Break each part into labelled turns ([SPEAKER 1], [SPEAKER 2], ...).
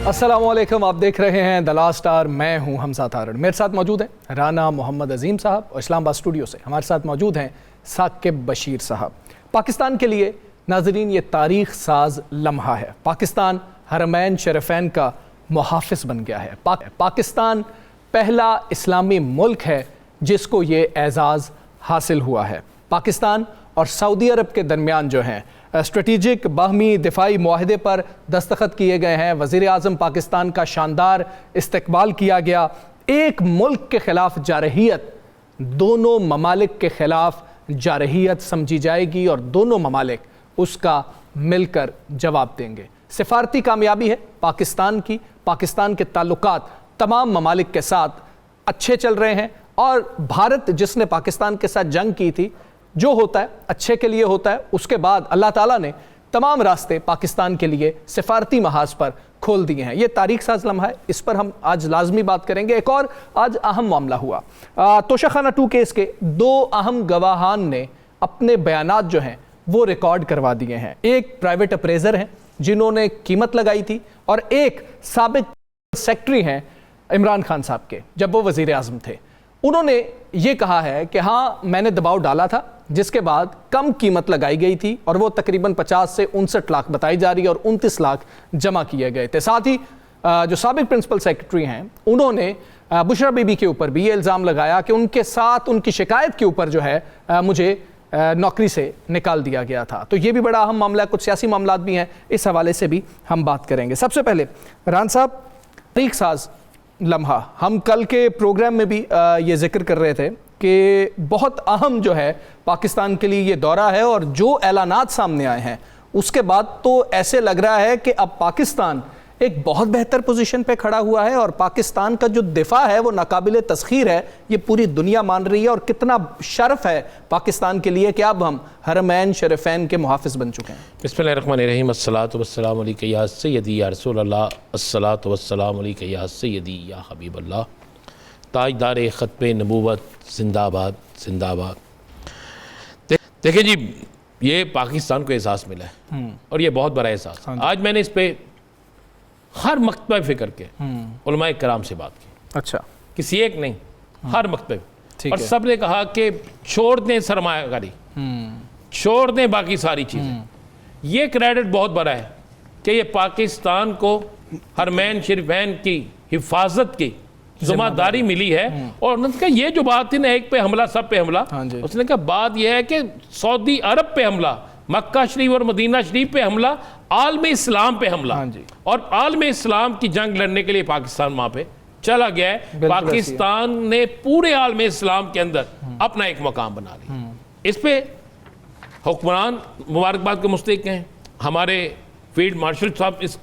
[SPEAKER 1] अस्सलामुअलैकुम, आप देख रहे हैं द लास्ट स्टार। मैं हूं हमजा तारण। मेरे साथ मौजूद हैं राना मोहम्मद अजीम साहब और इस्लामाबाद स्टूडियो से हमारे साथ मौजूद हैं साकिब बशीर साहब। पाकिस्तान के लिए नाजरीन ये तारीख साज लम्हा है। पाकिस्तान हरमैन शरीफैन का मुहाफिज बन गया है। पाकिस्तान पहला इस्लामी मुल्क है जिसको ये एजाज़ हासिल हुआ है। पाकिस्तान और सऊदी अरब के दरमियान जो हैं स्ट्रेटिजिक बाहमी दिफाई मुआहदे पर दस्तखत किए गए हैं। वज़ीर आज़म पाकिस्तान का शानदार इस्तकबाल किया गया। एक मुल्क के ख़िलाफ़ जारहियत दोनों ममालिक के ख़िलाफ़ जारहियत समझी जाएगी और दोनों ममालिक उसका मिलकर जवाब देंगे। सिफारती कामयाबी है पाकिस्तान की। पाकिस्तान के ताल्लुकात तमाम ममालिक के साथ अच्छे चल रहे हैं और भारत जिसने पाकिस्तान के साथ जंग की थी, जो होता है अच्छे के लिए होता है। उसके बाद अल्लाह ताला ने तमाम रास्ते पाकिस्तान के लिए सिफारती महाज पर खोल दिए हैं। ये तारीख साज लम्हा है, इस पर हम आज लाजमी बात करेंगे। एक और आज अहम मामला हुआ। तोशाखाना 2 केस के 2 अहम गवाहान ने अपने बयानात जो हैं वो रिकॉर्ड करवा दिए हैं। एक प्राइवेट अप्रेजर हैं जिन्होंने कीमत लगाई थी और एक साबिक सेक्रेटरी हैं इमरान खान साहब के, जब वो वज़ीर आज़म थे। उन्होंने ये कहा है कि हाँ, मैंने दबाव डाला था, जिसके बाद कम कीमत लगाई गई थी और वो तकरीबन 50 से 59 लाख बताई जा रही है और 29 लाख जमा किए गए थे। साथ ही जो साबिक प्रिंसिपल सेक्रेटरी हैं उन्होंने बुशरा बीबी के ऊपर भी ये इल्ज़ाम लगाया कि उनके साथ उनकी शिकायत के ऊपर जो है मुझे नौकरी से निकाल दिया गया था। तो ये भी बड़ा अहम मामला है। कुछ सियासी मामलात भी हैं, इस हवाले से भी हम बात करेंगे। सबसे पहले रान साहब, तारीख साज लम्हा, हम कल के प्रोग्राम में भी ये जिक्र कर रहे थे कि बहुत अहम जो है पाकिस्तान के लिए ये दौरा है और जो ऐलानात सामने आए हैं उसके बाद तो ऐसे लग रहा है कि अब पाकिस्तान एक बहुत बेहतर पोजीशन पे खड़ा हुआ है और पाकिस्तान का जो दिफा है वो नाकाबिले तस्खीर है। ये पूरी दुनिया मान रही है और कितना शर्फ है पाकिस्तान के लिए कि अब हम हरमैन शरीफैन के मुहाफिज बन चुके हैं।
[SPEAKER 2] बिस्मिल्लाहिर्रहमानिर्रहीम। अस्सलातु वस्सलामु अलैका या सय्यदी या रसूलल्लाह, अस्सलातु वस्सलामु अलैका या सय्यदी या हबीबल्लाह। ताजदार ख़त्मे नबूवत जिंदाबाद जिंदाबाद। देखिए जी, ये पाकिस्तान को एहसास मिला है और ये बहुत बड़ा एहसास। आज मैंने इस पर हर मकतबे फ़िक्र के उलमाए कराम से बात की। अच्छा, किसी एक नहीं, हर मकतबे। और सब ने कहा कि छोड़ दें सरमायाकारी, छोड़ दें बाकी सारी चीज़ें। ये क्रेडिट बहुत बड़ा है कि ये पाकिस्तान को हरमैन शरीफैन की हिफाजत की जिम्मेदारी मिली है। और उन्होंने कहा ये जो बात थी ना, एक पे हमला सब पे हमला, उसने कहा बात यह है कि सऊदी अरब पे हमला, मक्का शरीफ और मदीना शरीफ पे हमला, आलम इस्लाम पे हमला। और आलम इस्लाम की जंग लड़ने के लिए पाकिस्तान वहां पे चला गया है। पाकिस्तान ने पूरे आलम इस्लाम के अंदर अपना एक मकाम बना लिया। इस पे हुक्मरान मुबारकबाद के मुस्तहिक हैं। हमारे फील्ड मार्शल साहब इस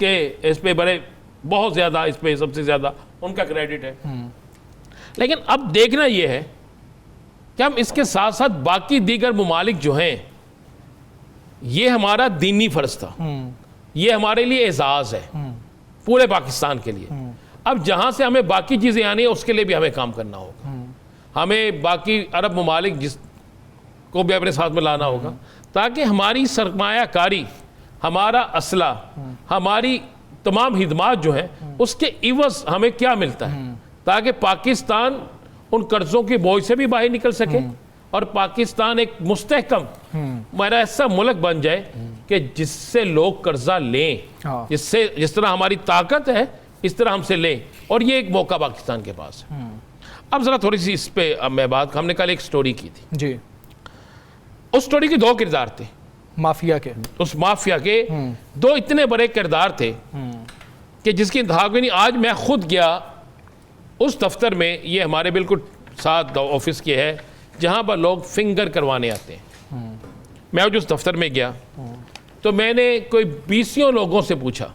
[SPEAKER 2] पे बड़े बहुत ज़्यादा, इस पे सबसे ज़्यादा उनका क्रेडिट है। लेकिन अब देखना यह है कि हम इसके साथ साथ बाकी दीगर ममालिक जो हैं, ये हमारा दीनी फ़र्ज था, ये हमारे लिए एजाज़ है पूरे पाकिस्तान के लिए। अब जहाँ से हमें बाकी चीज़ें आनी है उसके लिए भी हमें काम करना होगा। हमें बाकी अरब ममालिक जिसको भी अपने साथ में लाना होगा ताकि हमारी सरमायाकारी, हमारा असला, हमारी तमाम हिदमात जो हैं उसके इवज़ हमें क्या मिलता है, ताकि पाकिस्तान उन कर्ज़ों के बोझ से भी बाहर निकल सके और पाकिस्तान एक मुस्तहकम मेरा ऐसा मुल्क बन जाए कि जिससे लोग कर्जा लें, जिससे जिस तरह हमारी ताकत है इस तरह हमसे लें। और ये एक मौका पाकिस्तान के पास है। अब ज़रा थोड़ी सी इस पे अब मैं बात, हमने कल एक स्टोरी की थी जी। उस स्टोरी के 2 किरदार थे
[SPEAKER 1] माफिया के। उस
[SPEAKER 2] माफिया के 2 इतने बड़े किरदार थे कि जिसकी इंतहा भी नहीं। आज मैं खुद गया उस दफ्तर में, ये हमारे बिल्कुल साथ ऑफिस के है जहाँ पर लोग फिंगर करवाने आते हैं। मैं उस दफ्तर में गया तो मैंने कोई 20 लोगों से पूछा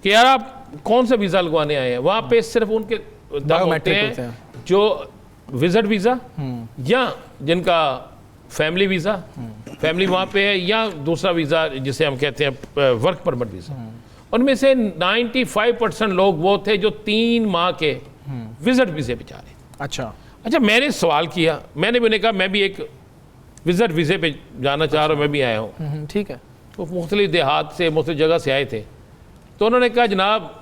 [SPEAKER 2] कि यार आप कौन सा वीज़ा लगवाने आए हैं। वहाँ पे सिर्फ उनके होते हैं जो विजिट वीज़ा या जिनका फैमिली वीज़ा, फैमिली वहाँ पे है, या दूसरा वीज़ा जिसे हम कहते हैं वर्क परमिट वीज़ा। उनमें से 95% लोग वो थे जो 3 माह के विजिट वीज़े पे जा रहे। अच्छा, मैंने सवाल किया, मैंने भी उन्हें कहा मैं भी एक विजिट वीज़े पे जाना चाह रहा हूँ, मैं भी आया हूँ।
[SPEAKER 1] ठीक है।
[SPEAKER 2] तो मुख्तलिफ देहात से, मुख्तलिफ जगह से आए थे। तो उन्होंने कहा जनाब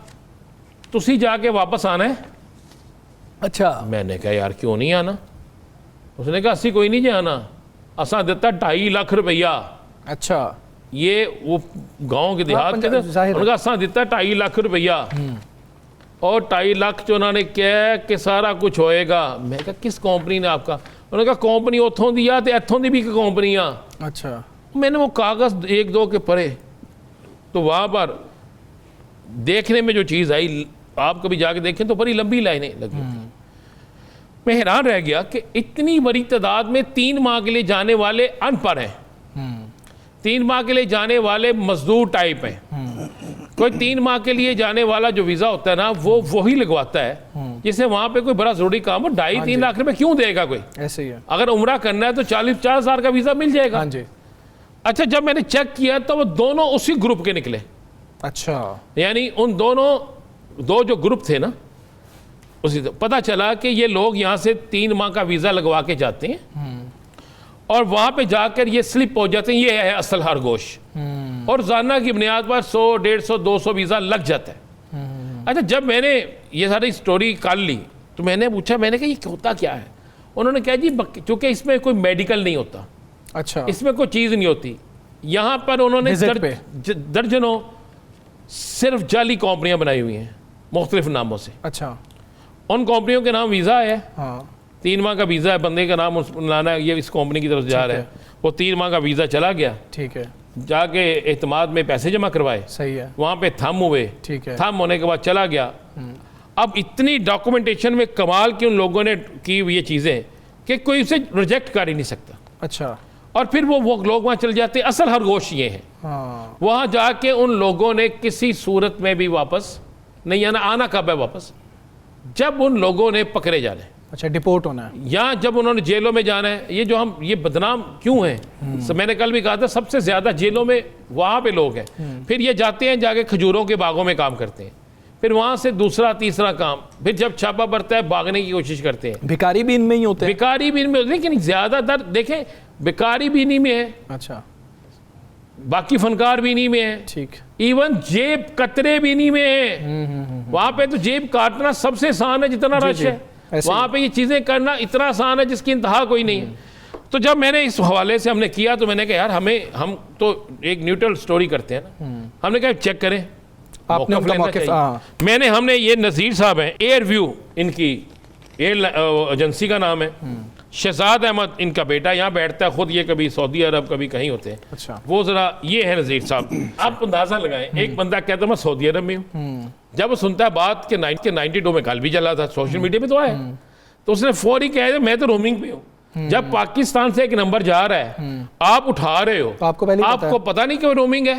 [SPEAKER 2] तुसी जाके वापस आना है।
[SPEAKER 1] अच्छा,
[SPEAKER 2] मैंने कहा यार क्यों नहीं आना? उसने कहा असी कोई नहीं जाना, असा दिता 2.5 लाख रुपया।
[SPEAKER 1] अच्छा,
[SPEAKER 2] ये वो गांव के देहात के, उन्होंने कहा असा दिता 2.5 लाख रुपया और 2.5 लाख च उन्होंने कहा कि सारा कुछ होएगा। मैं कहा किस कंपनी ने आपका? उन्होंने कहा कंपनी उतों दी आ ते इत्थों दी भी कंपनी आ।
[SPEAKER 1] अच्छा,
[SPEAKER 2] मैंने वो कागज़ 1-2 के पढ़े तो वहाँ पर देखने में जो चीज़ आई, आप कभी जाके देखें तो बड़ी लंबी लाइनें लगी होती। मैं हैरान रह गया कि इतनी बड़ी तादाद में 3 माह के लिए जाने वाले अनपढ़ हैं, 3 माह के लिए जाने वाले मजदूर टाइप हैं। कोई 3 माह के लिए जाने वाला जो वीज़ा होता है ना वो वही लगवाता है जिसे वहाँ पे कोई बड़ा ज़रूरी काम हो। 2.5-3 लाख रुपए क्यों देगा कोई?
[SPEAKER 1] ऐसे ही है।
[SPEAKER 2] अगर उम्रा करना है तो 40-50 हज़ार का वीज़ा मिल जाएगा।
[SPEAKER 1] हाँ जी।
[SPEAKER 2] अच्छा, जब मैंने चेक किया तो वो दोनों उसी ग्रुप के निकले।
[SPEAKER 1] अच्छा,
[SPEAKER 2] यानी उन दोनों 2 जो ग्रुप थे ना, उसी पता चला कि ये लोग यहाँ से 3 माह का वीज़ा लगवा के जाते हैं और वहाँ पे जाकर ये स्लिप हो जाते हैं, ये है असल खरगोश। और रोज़ाना की बुनियाद पर 100, 150, 200 वीज़ा लग जाता है। अच्छा, जब मैंने ये सारी स्टोरी कर ली तो मैंने पूछा, मैंने कहा ये होता क्या है? उन्होंने कहा जी चूँकि इसमें कोई मेडिकल नहीं होता,
[SPEAKER 1] अच्छा,
[SPEAKER 2] इसमें कोई चीज़ नहीं होती। यहाँ पर उन्होंने दर्जनों सिर्फ जाली कंपनियाँ बनाई हुई हैं मुख्तलिफ नामों से।
[SPEAKER 1] अच्छा,
[SPEAKER 2] उन कंपनियों के नाम वीज़ा है,
[SPEAKER 1] हाँ,
[SPEAKER 2] 3 माह का वीज़ा है, बंदे का नाम लाना है, ये इस कंपनी की तरफ जा रहा है। वो 3 माह का वीज़ा चला गया,
[SPEAKER 1] ठीक है,
[SPEAKER 2] जाके एतमाद में पैसे जमा करवाए,
[SPEAKER 1] सही है,
[SPEAKER 2] वहाँ पे थम हुए,
[SPEAKER 1] ठीक है,
[SPEAKER 2] थम होने के बाद चला गया। अब इतनी डॉक्यूमेंटेशन में कमाल की उन लोगों ने की हुई ये चीज़ें कि कोई उसे रिजेक्ट कर ही नहीं सकता।
[SPEAKER 1] अच्छा,
[SPEAKER 2] और फिर वो लोग वहाँ चले जाते। असल खरगोश ये है,
[SPEAKER 1] हाँ,
[SPEAKER 2] वहाँ जाके उन लोगों ने किसी सूरत में भी वापस नहीं आना। आना कब है वापस? जब उन लोगों ने पकड़े जाने,
[SPEAKER 1] अच्छा, डिपोर्ट होना है,
[SPEAKER 2] या जब उन्होंने जेलों में जाना है। ये जो हम ये बदनाम क्यों हैं? मैंने कल भी कहा था सबसे ज़्यादा जेलों में वहाँ पे लोग हैं। फिर ये जाते हैं जाके खजूरों के बागों में काम करते हैं, फिर वहाँ से दूसरा तीसरा काम, फिर जब छापा पड़ता है भागने की कोशिश करते हैं।
[SPEAKER 1] भिखारी भी इनमें ही होते हैं।
[SPEAKER 2] भिखारी भी इनमें, लेकिन ज़्यादातर देखें भिखारी भी इन्हीं में है,
[SPEAKER 1] अच्छा,
[SPEAKER 2] बाकी फनकार भी इन्हीं में है,
[SPEAKER 1] ठीक,
[SPEAKER 2] इवन जेब कतरे भी इन्हीं में है। वहाँ पे तो जेब काटना सबसे आसान है जितना रश है, वहाँ पे ये चीज़ें करना इतना आसान है जिसकी इंतहा कोई नहीं है। तो जब मैंने इस हवाले से हमने किया तो मैंने कहा यार हम तो एक न्यूट्रल स्टोरी करते हैं ना, हमने कहा चेक करें,
[SPEAKER 1] आपने उनका मौक़िफ़, हाँ,
[SPEAKER 2] हमने ये नज़ीर साहब हैं, एयर व्यू इनकी एयर एजेंसी का नाम है, शहजाद अहमद इनका बेटा यहाँ बैठता है, खुद ये कभी सऊदी अरब कभी कहीं होते हैं।
[SPEAKER 1] अच्छा,
[SPEAKER 2] वो जरा ये है नज़ीर साहब, आप अंदाजा लगाएं, एक बंदा कहता है मैं सऊदी अरब में हूँ, जब वो सुनता है बात के 92 में कल भी चला था, सोशल मीडिया में तो आया, तो उसने फौरी कह दिया मैं तो रोमिंग पे हूँ। जब पाकिस्तान से एक नंबर जा रहा है, आप उठा रहे हो,
[SPEAKER 1] तो आपको
[SPEAKER 2] पता नहीं कि वो रोमिंग है।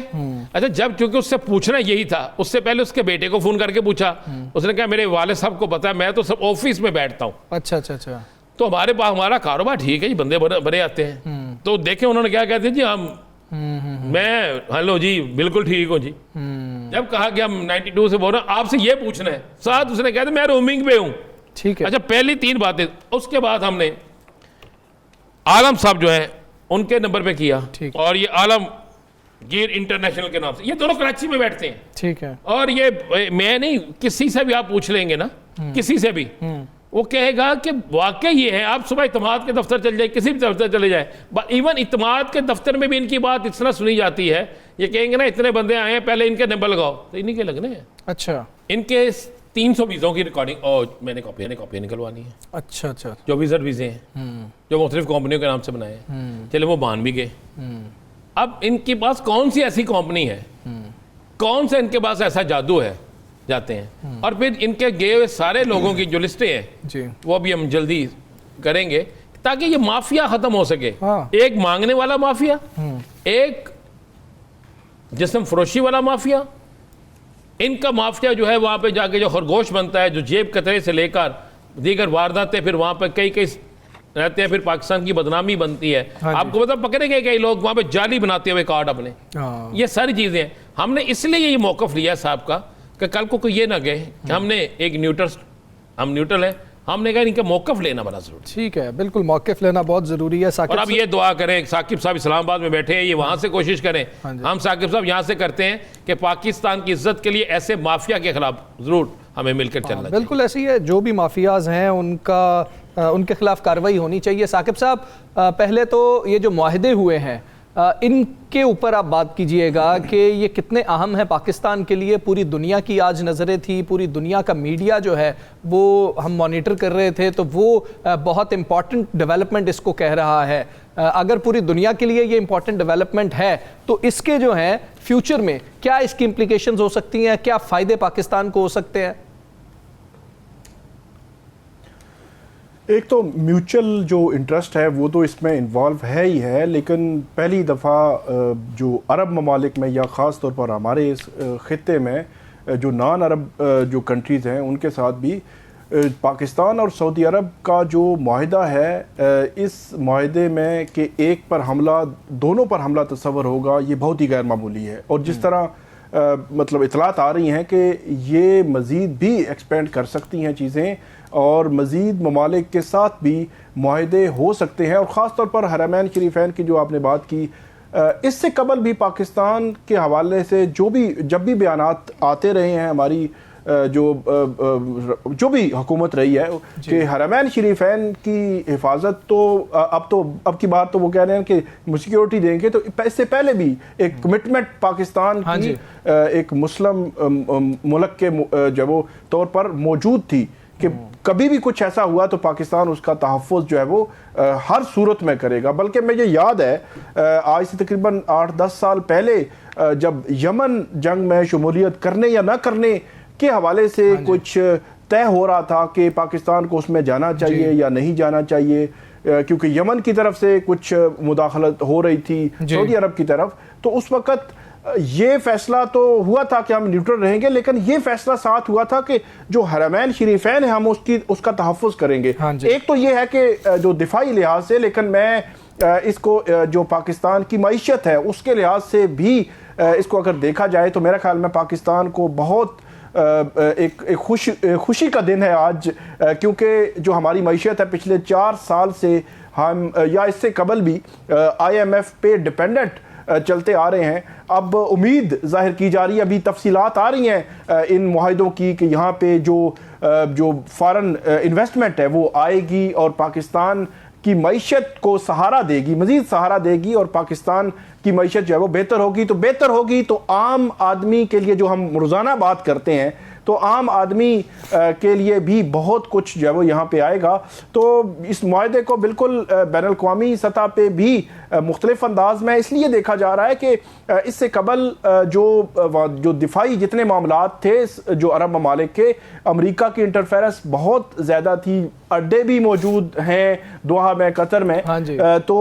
[SPEAKER 2] अच्छा, जब चूंकि उससे पूछना यही था, उससे पहले उसके बेटे को फोन करके पूछा, उसने कहा मेरे वाले साहब को पता है, मैं तो सब ऑफिस में बैठता हूँ।
[SPEAKER 1] अच्छा, अच्छा, अच्छा,
[SPEAKER 2] तो हमारे पास हमारा कारोबार ठीक है जी, बंदे बड़े आते हैं। तो देखें उन्होंने क्या कहते हैं जी, मैं हेलो जी बिल्कुल ठीक हूँ जी। जब कहा कि हम 92 से बोल रहे हैं, आपसे ये पूछना है, साथ उसने कहा था मैं रोमिंग पे हूँ।
[SPEAKER 1] ठीक है,
[SPEAKER 2] अच्छा, पहली 3 बातें। उसके बाद हमने आलम साहब जो है उनके नंबर पे किया, और ये आलमगीर इंटरनेशनल के नाम से, ये दोनों कराची में बैठते हैं,
[SPEAKER 1] ठीक है,
[SPEAKER 2] और ये मैं नहीं, किसी से भी आप पूछ लेंगे ना, किसी से भी, वो कहेगा कि वाकई ये है। आप सुबह इत्तेमाद के दफ्तर चले जाए, किसी भी दफ्तर चले जाए, इवन इत्तेमाद के दफ्तर में भी इनकी बात इतना सुनी जाती है, ये कहेंगे ना इतने बंदे आए हैं पहले इनके नंबर लगाओ, तो इन्हीं के लगने हैं।
[SPEAKER 1] अच्छा,
[SPEAKER 2] इनके 300 वीज़ों की रिकॉर्डिंग, और मैंने कॉपियाँ निकलवानी है।
[SPEAKER 1] अच्छा, अच्छा,
[SPEAKER 2] जो विज़िट वीज़े हैं जो मुख्तलिफ कंपनियों के नाम से बनाए हैं, चले वो मान भी गए। अब इनके पास कौन सी ऐसी कंपनी है, कौन सा इनके पास ऐसा जादू है, जाते हैं। और फिर इनके गए हुए सारे लोगों की जो लिस्टें हैं
[SPEAKER 1] जी,
[SPEAKER 2] वो भी हम जल्दी करेंगे ताकि ये माफिया खत्म हो सके।
[SPEAKER 1] हाँ,
[SPEAKER 2] एक मांगने वाला माफिया, एक जिस्म फरोशी वाला माफिया, इनका माफिया जो है वहाँ पे जाके जो खरगोश बनता है, जो जेब कतरे से लेकर दीगर वारदातें, फिर वहाँ पे कई रहते हैं, फिर पाकिस्तान की बदनामी बनती है। आपको पता पकड़े गए कई लोग वहाँ पे जाली बनाते हुए कार्ड अपने, ये सारी चीज़ें हैं। हमने इसलिए ये मौक़िफ़ लिया साहब का कि कल को कोई ये ना कहे कि हमने एक हम न्यूट्रल है, हमने कहा इनका मौक़िफ़ लेना बड़ा ज़रूरी।
[SPEAKER 1] ठीक है, बिल्कुल मौक़िफ़ लेना बहुत ज़रूरी है।
[SPEAKER 2] और अब ये दुआ करें, साकिब साहब इस्लामाबाद में बैठे हैं, ये वहाँ से कोशिश करें। हम साकिब साहब यहाँ से करते हैं कि पाकिस्तान की इज्जत के लिए ऐसे माफिया के खिलाफ ज़रूर हमें मिलकर चलना चाहिए।
[SPEAKER 1] बिल्कुल ऐसी है, जो भी माफियाज हैं उनके खिलाफ कार्रवाई होनी चाहिए। साकिब साहब, पहले तो ये जो मुआहदे हुए हैं इनके ऊपर आप बात कीजिएगा कि ये कितने अहम है पाकिस्तान के लिए। पूरी दुनिया की आज नज़रें थी, पूरी दुनिया का मीडिया जो है वो हम मॉनिटर कर रहे थे, तो वो बहुत इम्पॉर्टेंट डेवलपमेंट इसको कह रहा है। अगर पूरी दुनिया के लिए ये इम्पॉर्टेंट डेवलपमेंट है तो इसके जो हैं फ्यूचर में क्या इसकी इम्प्लीकेशंस हो सकती हैं, क्या फ़ायदे पाकिस्तान को हो सकते हैं?
[SPEAKER 3] एक तो म्यूचुअल जो इंटरेस्ट है वो तो इसमें इन्वॉल्व है ही है, लेकिन पहली दफ़ा जो अरब ममालिक में या ख़ास तौर पर हमारे इस ख़ित्ते में जो नॉन अरब जो कंट्रीज़ हैं उनके साथ भी पाकिस्तान और सऊदी अरब का जो मुआहिदा है, इस मुआहिदे में कि एक पर हमला, दोनों पर हमला तस्वर होगा, ये बहुत ही गैर मामूली है। और जिस तरह मतलब इतलात आ रही हैं कि ये मज़ीद भी एक्सपेंड कर सकती हैं चीज़ें और मज़ीद ममालिक के साथ भी मुआहिदे हो सकते हैं। और ख़ास तौर पर हरमैन शरीफैन की जो आपने बात की, इससे कबल भी पाकिस्तान के हवाले से जब भी बयानात आते रहे हैं, हमारी जो भी हुकूमत रही है कि हरमैन शरीफैन की हिफाजत अब की बात तो वो कह रहे हैं कि सिक्योरिटी देंगे, तो इससे पहले भी एक कमिटमेंट पाकिस्तान की एक मुस्लिम मुल्क के जब वो तौर पर मौजूद थी कि कभी भी कुछ ऐसा हुआ तो पाकिस्तान उसका तहफ़्फ़ुज़ जो है वो हर सूरत में करेगा। बल्कि मुझे याद है आज से तकरीबन 8-10 साल पहले जब यमन जंग में शमूलियत करने या ना करने के हवाले से कुछ तय हो रहा था कि पाकिस्तान को उसमें जाना चाहिए या नहीं जाना चाहिए, क्योंकि यमन की तरफ से कुछ मुदाखलत हो रही थी सऊदी अरब की तरफ, तो उस वक़्त ये फैसला तो हुआ था कि हम न्यूट्रल रहेंगे, लेकिन ये फैसला साथ हुआ था कि जो हरमैन शरीफैन है हम उसका तहफ़्फ़ुज़ करेंगे। एक तो ये है कि जो दिफाई लिहाज से, लेकिन मैं इसको जो पाकिस्तान की मईशत है उसके लिहाज से भी इसको अगर देखा जाए तो मेरा ख्याल में पाकिस्तान को बहुत एक खुशी का दिन है आज, क्योंकि जो हमारी मईशत है पिछले 4 साल से हम या इससे कबल भी IMF पे डिपेंडेंट चलते आ रहे हैं। अब उम्मीद जाहिर की जा रही है, अभी तफसीलात आ रही हैं इन मुआहिदों की कि यहाँ पे जो फॉरेन इन्वेस्टमेंट है वो आएगी और पाकिस्तान की मईशत को सहारा देगी, मज़ीद सहारा देगी, और पाकिस्तान की मईशत जो है वो बेहतर होगी तो आम आदमी के लिए, जो हम रोज़ाना बात करते हैं, तो आम आदमी के लिए भी बहुत कुछ जो है वो यहाँ पे आएगा। तो इस मुआहदे को बिल्कुल बैनुल-अक़वामी सतह पे भी मुख्तलिफ अंदाज में इसलिए देखा जा रहा है कि इससे कबल जो दिफाई जितने मामलात थे जो अरब ममालिक के, अमेरिका की इंटरफेरेंस बहुत ज़्यादा थी, अड्डे भी मौजूद हैं दोहा में, कतर में, तो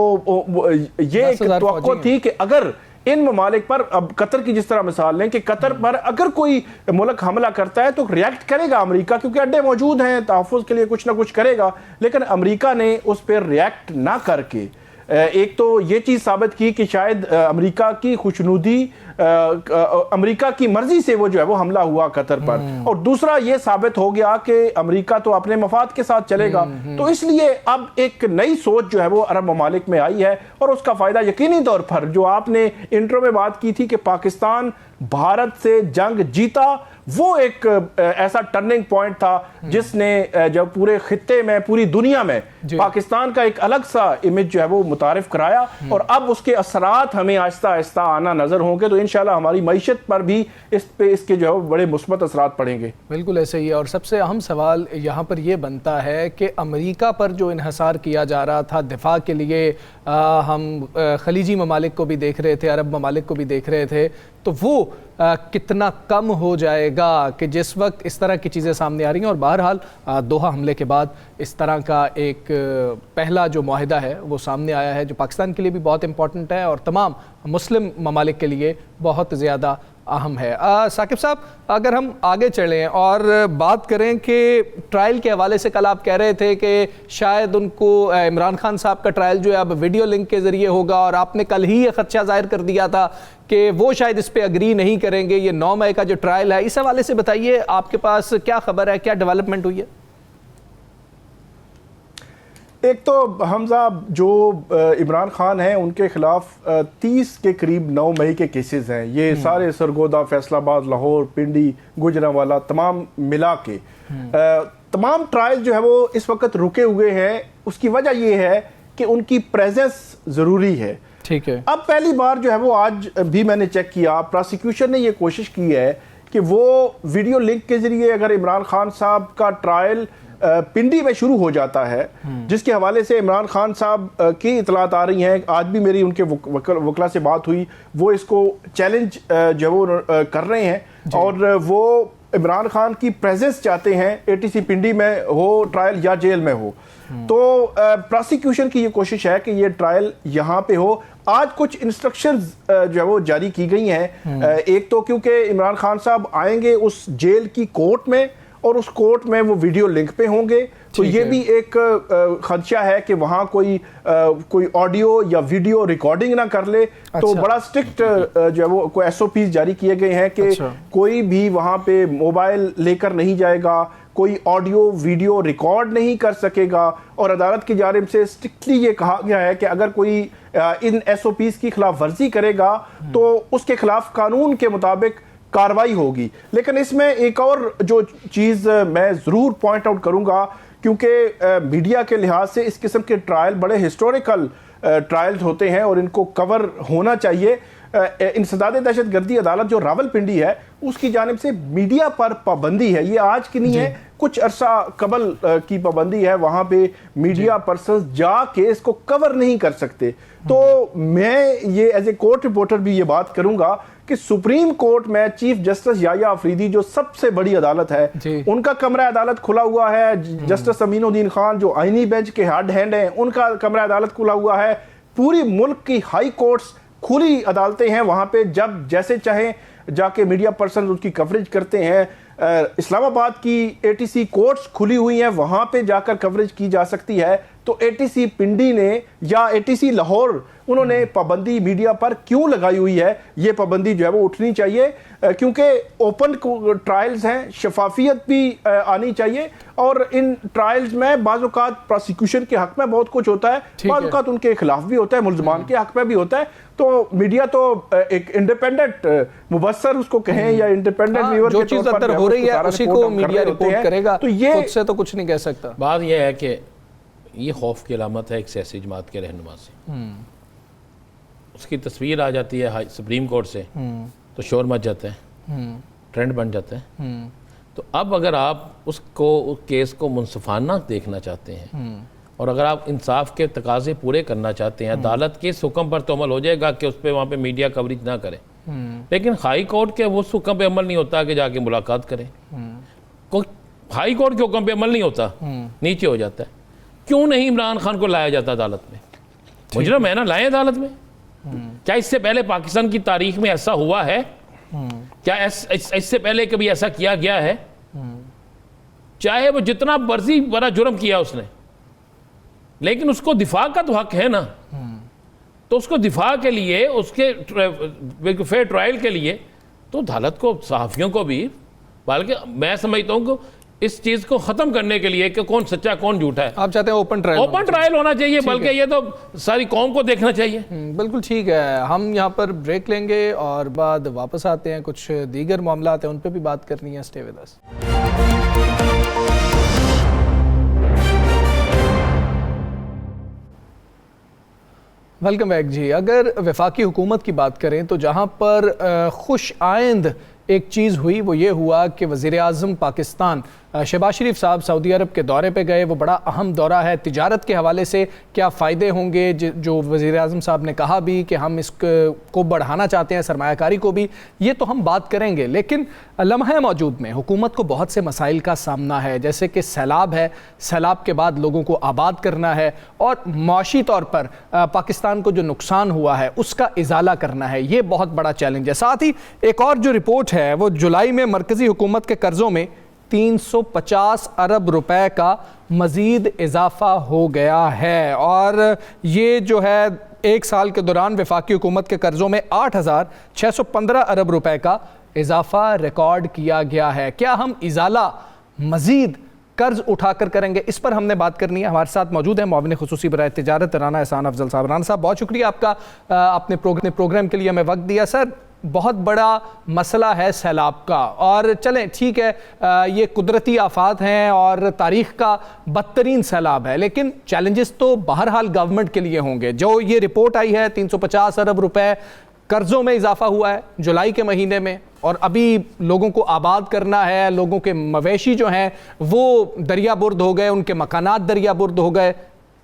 [SPEAKER 3] ये एक तवक्को थी कि अगर इन ममालिक पर, अब कतर की जिस तरह मिसाल लें कि कतर पर अगर कोई मुल्क हमला करता है तो रिएक्ट करेगा अमेरिका, क्योंकि अड्डे मौजूद हैं, तहफ़्फ़ुज़ के लिए कुछ ना कुछ करेगा। लेकिन अमेरिका ने उस पर रिएक्ट ना करके एक तो ये चीज़ साबित की कि शायद अमेरिका की खुशनुदी, अमेरिका की मर्जी से वो जो है वो हमला हुआ कतर पर, और दूसरा ये साबित हो गया कि अमेरिका तो अपने मफाद के साथ चलेगा। तो इसलिए अब एक नई सोच जो है वो अरब ममालिक में आई है, और उसका फ़ायदा यकीनी तौर पर, जो आपने इंट्रो में बात की थी कि पाकिस्तान भारत से जंग जीता, वो एक ऐसा टर्निंग पॉइंट था जिसने जब पूरे खित्ते में, पूरी दुनिया में पाकिस्तान का एक अलग सा इमेज जो है वो मुतारिफ कराया, और अब उसके असरात हमें आहिस्ता आहिस्ता आना नजर होंगे, तो इंशाल्लाह हमारी मईशत पर भी इसके जो है बड़े मुस्बत असरात पड़ेंगे।
[SPEAKER 1] बिल्कुल ऐसे ही है। और सबसे अहम सवाल यहाँ पर यह बनता है कि अमेरिका पर जो इन्हसार किया जा रहा था दिफा के लिए, हम खलीजी ममालिक को भी देख रहे थे, अरब ममालिक को भी देख रहे थे, तो वो कितना कम हो जाएगा कि जिस वक्त इस तरह की चीज़ें सामने आ रही हैं। और बहरहाल दोहा हमले के बाद इस तरह का एक पहला जो मुआहिदा है वो सामने आया है, जो पाकिस्तान के लिए भी बहुत इंपॉर्टेंट है और तमाम मुस्लिम ममालिक के लिए बहुत ज़्यादा अहम है। साकिब साहब, अगर हम आगे चलें और बात करें कि ट्रायल के हवाले से, कल आप कह रहे थे कि शायद उनको इमरान खान साहब का ट्रायल जो है अब वीडियो लिंक के ज़रिए होगा, और आपने कल ही ये खदशा जाहिर कर दिया था कि वो शायद इस पर अग्री नहीं करेंगे, ये 9 मई का जो ट्रायल है। इस हवाले से बताइए, आपके पास क्या खबर है, क्या डेवलपमेंट हुई है?
[SPEAKER 3] एक तो हमजा जो इमरान खान हैं उनके खिलाफ 30 के करीब 9 मई के केसेस हैं। ये सारे सरगोदा, फैसलाबाद, लाहौर, पिंडी, गुजरांवाला तमाम मिला के तमाम ट्रायल जो है वो इस वक्त रुके हुए हैं। उसकी वजह ये है कि उनकी प्रेजेंस ज़रूरी है।
[SPEAKER 1] ठीक है।
[SPEAKER 3] अब पहली बार जो है वो आज भी मैंने चेक किया, प्रोसिक्यूशन ने ये कोशिश की है कि वो वीडियो लिंक के जरिए अगर इमरान खान साहब का ट्रायल पिंडी में शुरू हो जाता है, जिसके हवाले से इमरान खान साहब की इतलात आ रही हैं, आज भी मेरी उनके वकला से बात हुई, वो इसको चैलेंज जो वो कर रहे हैं और वो इमरान खान की प्रेजेंस चाहते हैं, एटीसी पिंडी में हो ट्रायल या जेल में हो। तो प्रोसिक्यूशन की ये कोशिश है कि ये ट्रायल यहाँ पे हो। आज कुछ इंस्ट्रक्शंस जो है वो जारी की गई हैं। एक तो क्योंकि इमरान खान साहब आएंगे उस जेल की कोर्ट में और उस कोर्ट में वो वीडियो लिंक पे होंगे, तो ये भी एक खदशा है कि वहाँ कोई ऑडियो या वीडियो रिकॉर्डिंग ना कर ले। तो बड़ा स्ट्रिक्ट जो है वो कोई SOPs जारी किए गए हैं कि कोई भी वहाँ पे मोबाइल लेकर नहीं जाएगा, कोई ऑडियो वीडियो रिकॉर्ड नहीं कर सकेगा और अदालत की जानिब से स्ट्रिक्टली ये कहा गया है कि अगर कोई इन SOPs की खिलाफ वर्जी करेगा तो उसके खिलाफ कानून के मुताबिक कार्रवाई होगी। लेकिन इसमें एक और जो चीज़ मैं ज़रूर पॉइंट आउट करूंगा, क्योंकि मीडिया के लिहाज से इस किस्म के ट्रायल बड़े हिस्टोरिकल ट्रायल्स होते हैं और इनको कवर होना चाहिए। इंसदाद दहशतगर्दी अदालत जो रावलपिंडी है उसकी जानिब से मीडिया पर पाबंदी है, ये आज की नहीं है, कुछ अरसा कबल की पाबंदी है। वहाँ पे मीडिया पर्सन जाके इसको कवर नहीं कर सकते। तो मैं ये एज ए कोर्ट रिपोर्टर भी ये बात करूंगा कि सुप्रीम कोर्ट में चीफ जस्टिस याया अफरीदी जो सबसे बड़ी अदालत है, उनका कमरा अदालत खुला हुआ है। जस्टिस अमीनुद्दीन खान जो आईनी बेंच के हेड हैंड हैं, उनका कमरा अदालत खुला हुआ है। पूरी मुल्क की हाई कोर्ट्स खुली अदालतें हैं, वहां पे जब जैसे चाहें जाके मीडिया पर्सन उसकी कवरेज करते हैं। इस्लामाबाद की एटीसी कोर्ट्स खुली हुई हैं, वहां पे जाकर कवरेज की जा सकती है। तो एटीसी पिंडी ने या एटीसी लाहौर, उन्होंने पाबंदी मीडिया पर क्यों लगाई हुई है? ये पाबंदी जो है वो उठनी चाहिए, क्योंकि ओपन ट्रायल्स हैं, शफाफियत भी आनी चाहिए। और इन ट्रायल्स में बाज़-औक़ात प्रोसिक्यूशन के हक में बहुत कुछ होता है, बाज़-औक़ात उनके खिलाफ भी होता है, मुल्ज़मान के हक में भी होता है। तो मीडिया तो एक इंडिपेंडेंट मुबस्सर उसको कहें या इंडिपेंडेंट व्यूअर
[SPEAKER 1] जो चीज़ अंदर हो रही है उसी को मीडिया रिपोर्ट करेगा, तो ये खुद से तो कुछ नहीं कह सकता।
[SPEAKER 2] बात यह है कि ये खौफ की अलामत है एक सियासी जमात के रहनुमा से। उसकी तस्वीर आ जाती है सुप्रीम कोर्ट से तो शोर मच जाता है, ट्रेंड बन जाता है। तो अब अगर आप उस केस को मुनसिफाना देखना चाहते हैं और अगर आप इंसाफ के तकाजे पूरे करना चाहते हैं, अदालत के इस हुक्म पर तो अमल हो जाएगा कि उस पर वहाँ पे मीडिया कवरेज ना करे, लेकिन हाई कोर्ट के वो हुक्म पे अमल नहीं होता कि जाके मुलाकात करें। हाई कोर्ट के हुक्म पे अमल नहीं होता, नीचे हो जाता है। क्यों नहीं इमरान खान को लाया जाता अदालत में? मुजरिम है ना, लाए अदालत में। क्या इससे पहले पाकिस्तान की तारीख में ऐसा हुआ है? क्या इससे पहले कभी ऐसा किया गया है? चाहे वो जितना मर्जी बड़ा जुर्म किया उसने, लेकिन उसको दिफा का तो हक है ना। तो उसको दिफा के लिए, उसके फेयर ट्रायल के लिए तो अदालत को, सहाफ़ियों को भी, बल्कि मैं समझता हूँ कि इस चीज को खत्म करने के लिए कि कौन सच्चा कौन झूठा है, आप चाहते हैं ओपन ट्रायल होना चाहिए, बल्कि ये तो सारी कौम को देखना चाहिए।
[SPEAKER 1] बिल्कुल ठीक है। हम यहाँ पर ब्रेक लेंगे और बाद वापस आते हैं, कुछ दीगर मामलात हैं उन पर भी बात करनी है। Stay with us. Welcome back जी। अगर वफाकी हुकूमत की बात करें तो जहाँ पर खुश आइंद एक चीज़ हुई वो ये हुआ कि वज़ीर आज़म पाकिस्तान शहबाज शरीफ साहब सऊदी अरब के दौरे पे गए। वो बड़ा अहम दौरा है, तिजारत के हवाले से क्या फ़ायदे होंगे, जो वज़ीर आज़म साहब ने कहा भी कि हम इसको बढ़ाना चाहते हैं, सरमायाकारी को भी, ये तो हम बात करेंगे। लेकिन लम्हा मौजूद में हुकूमत को बहुत से मसाइल का सामना है, जैसे कि सैलाब है, सैलाब के बाद लोगों को आबाद करना है और माशी तौर पर पाकिस्तान को जो नुकसान हुआ है उसका इजाला करना है। ये बहुत बड़ा चैलेंज है। साथ ही एक और जो रिपोर्ट है वो जुलाई में मरकज़ी हुकूमत के कर्ज़ों में 350 अरब रुपए का मज़ीद इजाफा हो गया है और ये जो है एक साल के दौरान वफाकी हुकूमत के कर्ज़ों में 8,615 अरब रुपए का इजाफा रिकॉर्ड किया गया है। क्या हम इजाला मज़ीद कर्ज उठाकर करेंगे, इस पर हमने बात करनी है। हमारे साथ मौजूद है मुआविन खुसूसी बराए तिजारत राना एहसान अफजल साहब। राना साहब, बहुत शुक्रिया आपका, अपने प्रोग्राम के लिए हमें वक्त दिया। सर, बहुत बड़ा मसला है सैलाब का, और चलें ठीक है, ये कुदरती आफात हैं और तारीख़ का बदतरीन सैलाब है, लेकिन चैलेंजेस तो बहरहाल गवर्नमेंट के लिए होंगे। जो ये रिपोर्ट आई है 350 अरब रुपए कर्ज़ों में इजाफा हुआ है जुलाई के महीने में, और अभी लोगों को आबाद करना है, लोगों के मवेशी जो हैं वो दरिया बुर्द हो गए, उनके मकानात दरिया बुर्द हो गए,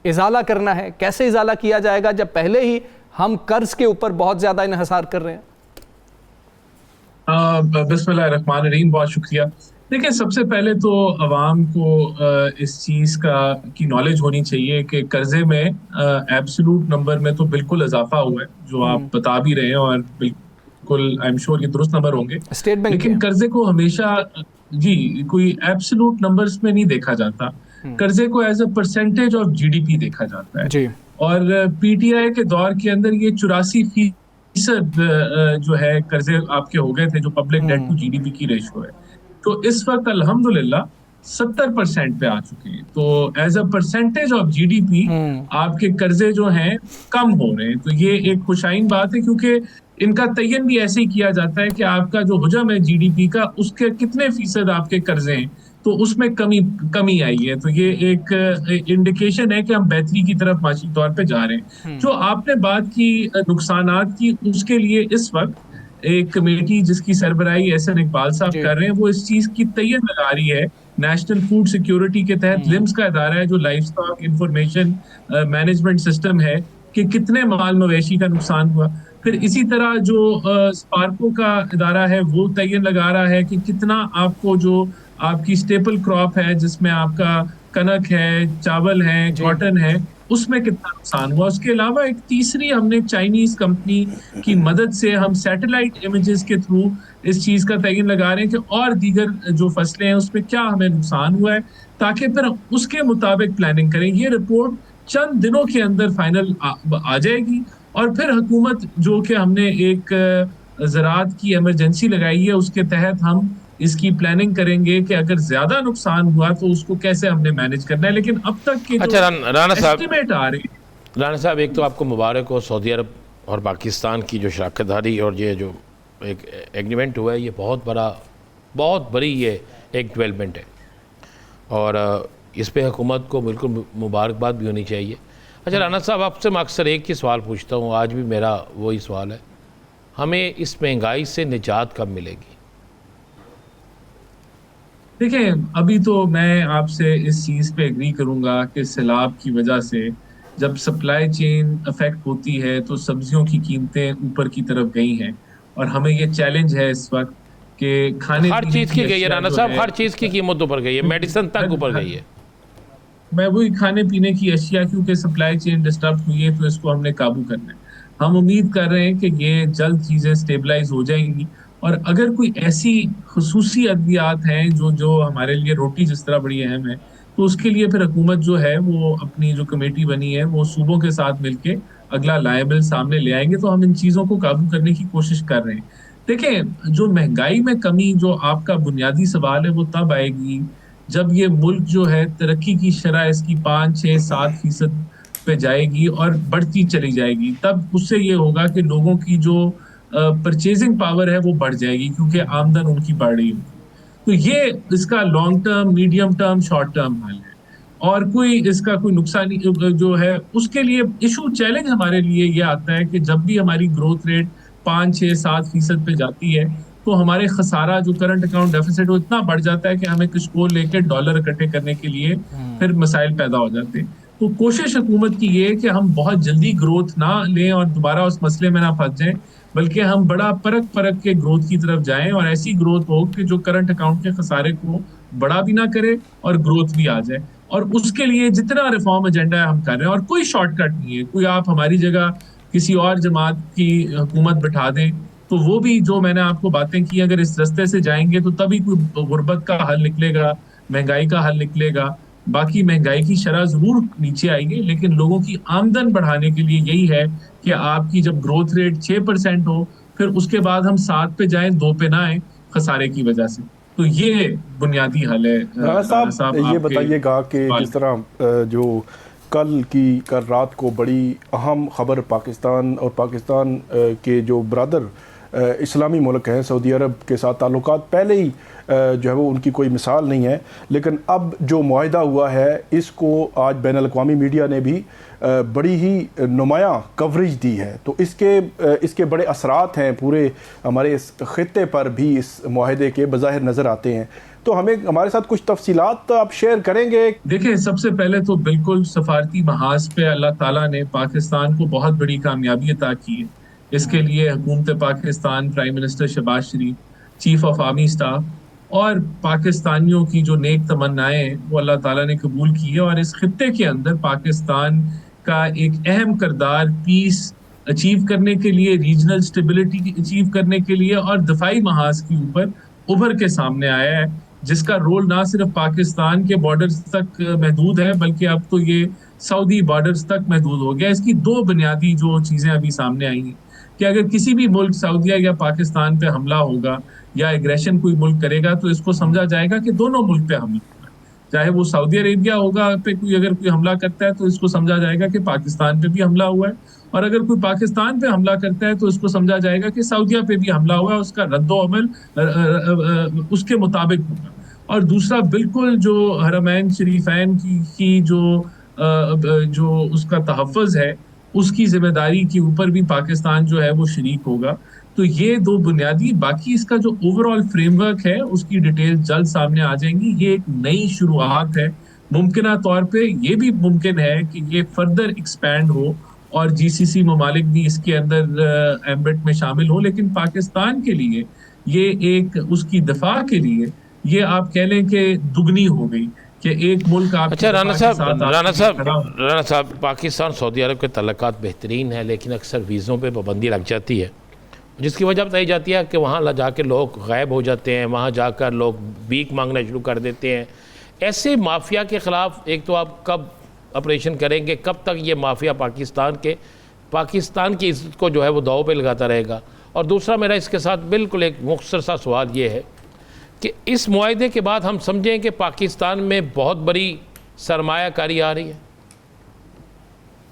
[SPEAKER 1] इजाला करना है। कैसे इजाला किया जाएगा जब पहले ही हम कर्ज के ऊपर बहुत ज़्यादा इन्हिसार कर रहे हैं?
[SPEAKER 4] बिस्मिल्लाहिर्रहमानिर्रहीम, बहुत शुक्रिया। देखिए, सबसे पहले तो अवाम को इस चीज़ की नॉलेज होनी चाहिए कि कर्जे में एब्सोल्यूट नंबर में तो बिल्कुल इजाफा हुआ है, जो आप बता भी रहे हैं, और बिल्कुल आई एम श्योर ये दुरुस्त नंबर होंगे।
[SPEAKER 1] स्टेट बैंक
[SPEAKER 4] लेकिन कर्जे को हमेशा कोई एब्सोल्यूट नंबर्स में नहीं देखा जाता, कर्जे को as a percentage of GDP देखा जाता है जी। और पीटीआई के दौर के अंदर ये 84% जो है कर्जे आपके हो गए थे, जो पब्लिक डेट टू जीडीपी की रेशो है। तो इस वक्त अल्हम्दुलिल्लाह 70% पे आ चुके हैं। तो as a percentage of GDP आपके कर्जे जो हैं कम हो रहे हैं। तो ये एक खुशाइन बात है, क्योंकि इनका तयन भी ऐसे ही किया जाता है कि आपका जो हुजम है जीडीपी का, उसके कितने फीसद आपके कर्जे हैं, तो उसमें कमी आई है। तो ये एक इंडिकेशन है कि हम बेहतरी की तरफ माशी तौर पे जा रहे हैं। जो आपने बात की नुकसानात की, उसके लिए इस वक्त एक कमेटी जिसकी सरबराही एहसन इकबाल साहब कर रहे हैं, वो इस चीज की तैयारी लगा रही है। नेशनल फूड सिक्योरिटी के तहत लिम्स का इदारा है, जो life stock information management system है, कि कितने माल मवेशी का नुकसान हुआ। फिर इसी तरह जो स्पार्को का इदारा है, वो तयन लगा रहा है कि कितना आपको जो आपकी स्टेपल क्रॉप है, जिसमें आपका कनक है, चावल है, कॉटन है, उसमें कितना नुकसान हुआ। उसके अलावा एक तीसरी हमने चाइनीज कंपनी की मदद से हम सैटेलाइट इमेजेस के थ्रू इस चीज का तयन लगा रहे हैं कि और दीगर जो फसलें हैं उसमें क्या हमें नुकसान हुआ है, ताकि फिर उसके मुताबिक प्लानिंग करें। ये रिपोर्ट चंद दिनों के अंदर फाइनल आ जाएगी, और फिर हुकूमत, जो कि हमने एक ज़राअत की इमरजेंसी लगाई है, उसके तहत हम इसकी प्लानिंग करेंगे कि अगर ज्यादा नुकसान हुआ तो उसको कैसे हमने मैनेज करना है। लेकिन अब तक के
[SPEAKER 2] अच्छा, राना साहब,
[SPEAKER 4] एस्टिमेट आ रही है।
[SPEAKER 2] राना साहब, एक तो आपको मुबारक हो, सऊदी अरब और पाकिस्तान की जो शराकतदारी और ये जो एक एग्रीमेंट हुआ है, ये बहुत बड़ी ये एक डेवलपमेंट है, और इस पे हुकूमत को बिल्कुल मुबारकबाद भी होनी चाहिए। अच्छा राना साहब, आपसे मैं अक्सर एक ही सवाल पूछता हूँ, आज भी मेरा वही सवाल है, हमें इस महंगाई से निजात कब मिलेगी?
[SPEAKER 4] देखिए, अभी तो मैं आपसे इस चीज़ पे एग्री करूंगा कि सैलाब की वजह से जब सप्लाई चेन अफेक्ट होती है तो सब्जियों की कीमतें ऊपर की तरफ गई हैं, और हमें ये चैलेंज है इस वक्त कि
[SPEAKER 2] हर चीज़ की गई है राना साहब, हर चीज़ की कीमत ऊपर गई है, मेडिसिन तक ऊपर गई है।
[SPEAKER 4] मैं वही खाने पीने की अशिया, क्योंकि सप्लाई चेन डिस्टर्ब हुई है, तो इसको हमने काबू करना है। हम उम्मीद कर रहे हैं कि ये जल्द चीज़ें स्टेबलाइज हो जाएंगी, और अगर कोई ऐसी खुसूसी अद्वियात हैं जो हमारे लिए रोटी जिस तरह बड़ी अहम है, तो उसके लिए फिर हुकूमत जो है वो अपनी जो कमेटी बनी है वो सूबों के साथ मिलके अगला लायबिल सामने ले आएंगे। तो हम इन चीज़ों को काबू करने की कोशिश कर रहे हैं। देखिए, जो महंगाई में कमी, जो आपका बुनियादी सवाल है, वो तब आएगी जब ये मुल्क जो है तरक्की की शरह इसकी 5, 6, 7% पे जाएगी और बढ़ती चली जाएगी। तब उससे ये होगा कि लोगों की जो परचेजिंग पावर है वो बढ़ जाएगी, क्योंकि आमदन उनकी बढ़ रही होगी। तो ये इसका long term, medium term, short term हल है, और कोई इसका कोई नुकसान जो है उसके लिए इशू, चैलेंज हमारे लिए ये आता है कि जब भी हमारी ग्रोथ रेट 5, 6, 7% पे जाती है, तो हमारे खसारा जो करंट अकाउंट डेफिसिट वो इतना बढ़ जाता है कि हमें कशकोल लेकर डॉलर इकट्ठे करने के लिए फिर मसाइल पैदा हो जाते हैं। तो कोशिश हुकूमत की ये है कि हम बहुत जल्दी ग्रोथ ना लें और दोबारा उस मसले में ना फंस जाएं, बल्कि हम बड़ा परख के ग्रोथ की तरफ जाएं, और ऐसी ग्रोथ हो कि जो करंट अकाउंट के खसारे को बड़ा भी ना करे और ग्रोथ भी आ जाए। और उसके लिए जितना रिफॉर्म एजेंडा हम कर रहे हैं, और कोई शॉर्टकट नहीं है, कोई आप हमारी जगह किसी और जमात की हुकूमत बिठा दें तो वो भी जो मैंने आपको बातें की, अगर इस रास्ते से जाएंगे तो तभी कोई गुर्बत का हल निकलेगा, महंगाई का हल निकलेगा। बाकी महंगाई की शरह जरूर नीचे आएगी, लेकिन लोगों की आमदन बढ़ाने के लिए यही है कि आपकी जब ग्रोथ रेट 6% हो, फिर उसके बाद हम 7 पे जाएं, 2 पे ना आए खसारे की वजह से। तो ये बुनियादी हल है।
[SPEAKER 3] राना साहब ये
[SPEAKER 4] आपके
[SPEAKER 3] बताइएगा कि जिस तरह जो कल रात को बड़ी अहम खबर पाकिस्तान और पाकिस्तान के जो ब्रदर इस्लामी मुल्क हैं सऊदी अरब के साथ ताल्लुकात पहले ही जो है वो उनकी कोई मिसाल नहीं है, लेकिन अब जो मुआहिदा हुआ है इसको आज बैनुल अक़वामी मीडिया ने भी बड़ी ही नुमायां कवरेज दी है। तो इसके बड़े असरात हैं पूरे हमारे इस खित्ते पर भी इस मुआहिदे के बज़ाहिर नज़र आते हैं। तो हमारे साथ कुछ तफसीलात आप शेयर करेंगे?
[SPEAKER 4] देखिए, सबसे पहले तो बिल्कुल सफारती महाज पे अल्लाह ताला ने पाकिस्तान को बहुत बड़ी कामयाबी अता की है। इसके लिए हुकूमत Pakistan, prime minister Shahbaz Sharif, chief of army staff और पाकिस्तानियों की जो नेक तमन्नाएं हैं वो अल्लाह ताला ने कबूल की है। और इस खित्ते के अंदर पाकिस्तान का एक अहम किरदार पीस अचीव करने के लिए, रीजनल स्टेबिलिटी अचीव करने के लिए और दफाई महाज के ऊपर उभर के सामने आया है, जिसका रोल ना सिर्फ पाकिस्तान के बॉर्डर्स तक महदूद है बल्कि अब तो ये सऊदी बॉर्डर्स तक महदूद हो गया। इसकी दो बुनियादी जो चीज़ें अभी सामने आई हैं कि अगर किसी भी मुल्क सऊदीया या पाकिस्तान पे हमला होगा या एग्रेशन कोई मुल्क करेगा तो इसको समझा जाएगा कि दोनों मुल्क पे हमला होगा। चाहे वो सऊदी अरेबिया होगा पे अगर कोई हमला करता है तो इसको समझा जाएगा कि पाकिस्तान पे भी हमला हुआ है, और अगर कोई पाकिस्तान पे हमला करता है तो इसको समझा जाएगा कि सऊदीया पे भी हमला हुआ है, उसका रद्दो-अमल उसके मुताबिक होगा। और दूसरा, बिल्कुल जो हरमैन शरीफैन की जो उसका तहफ़्फ़ुज़ है उसकी जिम्मेदारी के ऊपर भी पाकिस्तान जो है वो शरीक होगा। तो ये दो बुनियादी, बाकी इसका जो ओवरऑल फ्रेमवर्क है उसकी डिटेल जल्द सामने आ जाएंगी। ये एक नई शुरुआत है। मुमकिना तौर पे ये भी मुमकिन है कि ये फर्दर एक्सपैंड हो और जीसीसी ममालिक भी इसके अंदर एम्बेट में शामिल हो, लेकिन पाकिस्तान के लिए ये एक उसकी दफा के लिए ये आप कह लें कि दुगनी हो गई कि एक मुल्क आप।
[SPEAKER 2] अच्छा राना साहब, पाकिस्तान सऊदी अरब के तल्लुकात बेहतरीन है, लेकिन अक्सर वीज़ों पे पाबंदी लग जाती है, जिसकी वजह बताई जाती है कि वहाँ जाकर लोग गायब हो जाते हैं, वहाँ जाकर लोग भीख मांगना शुरू कर देते हैं। ऐसे माफिया के ख़िलाफ़ एक तो आप कब ऑपरेशन करेंगे, कब तक ये माफिया पाकिस्तान की इज़्ज़त को जो है वो दाव पे लगाता रहेगा? और दूसरा मेरा इसके साथ बिल्कुल एक मुख्तसर सा सवाल ये है कि इस मुआहिदे के बाद हम समझें कि पाकिस्तान में बहुत बड़ी सरमायाकारी आ रही है।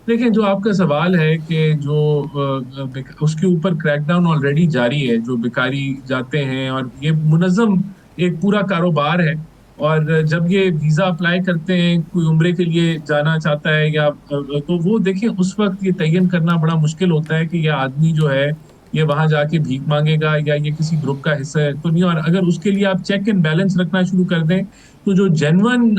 [SPEAKER 4] देखिए, जो आपका सवाल है कि जो उसके ऊपर क्रैकडाउन ऑलरेडी जारी है, जो भिखारी जाते हैं और ये मुनज़्ज़म एक पूरा कारोबार है। और जब ये वीज़ा अप्लाई करते हैं, कोई उम्रे के लिए जाना चाहता है या तो वो देखें उस वक्त ये तयन करना बड़ा मुश्किल होता है कि यह आदमी जो है ये वहाँ जाके भीख मांगेगा या ये किसी ग्रुप का हिस्सा है तो नहीं। और अगर उसके लिए आप चेक एंड बैलेंस रखना शुरू कर दें तो जो जेन्युइन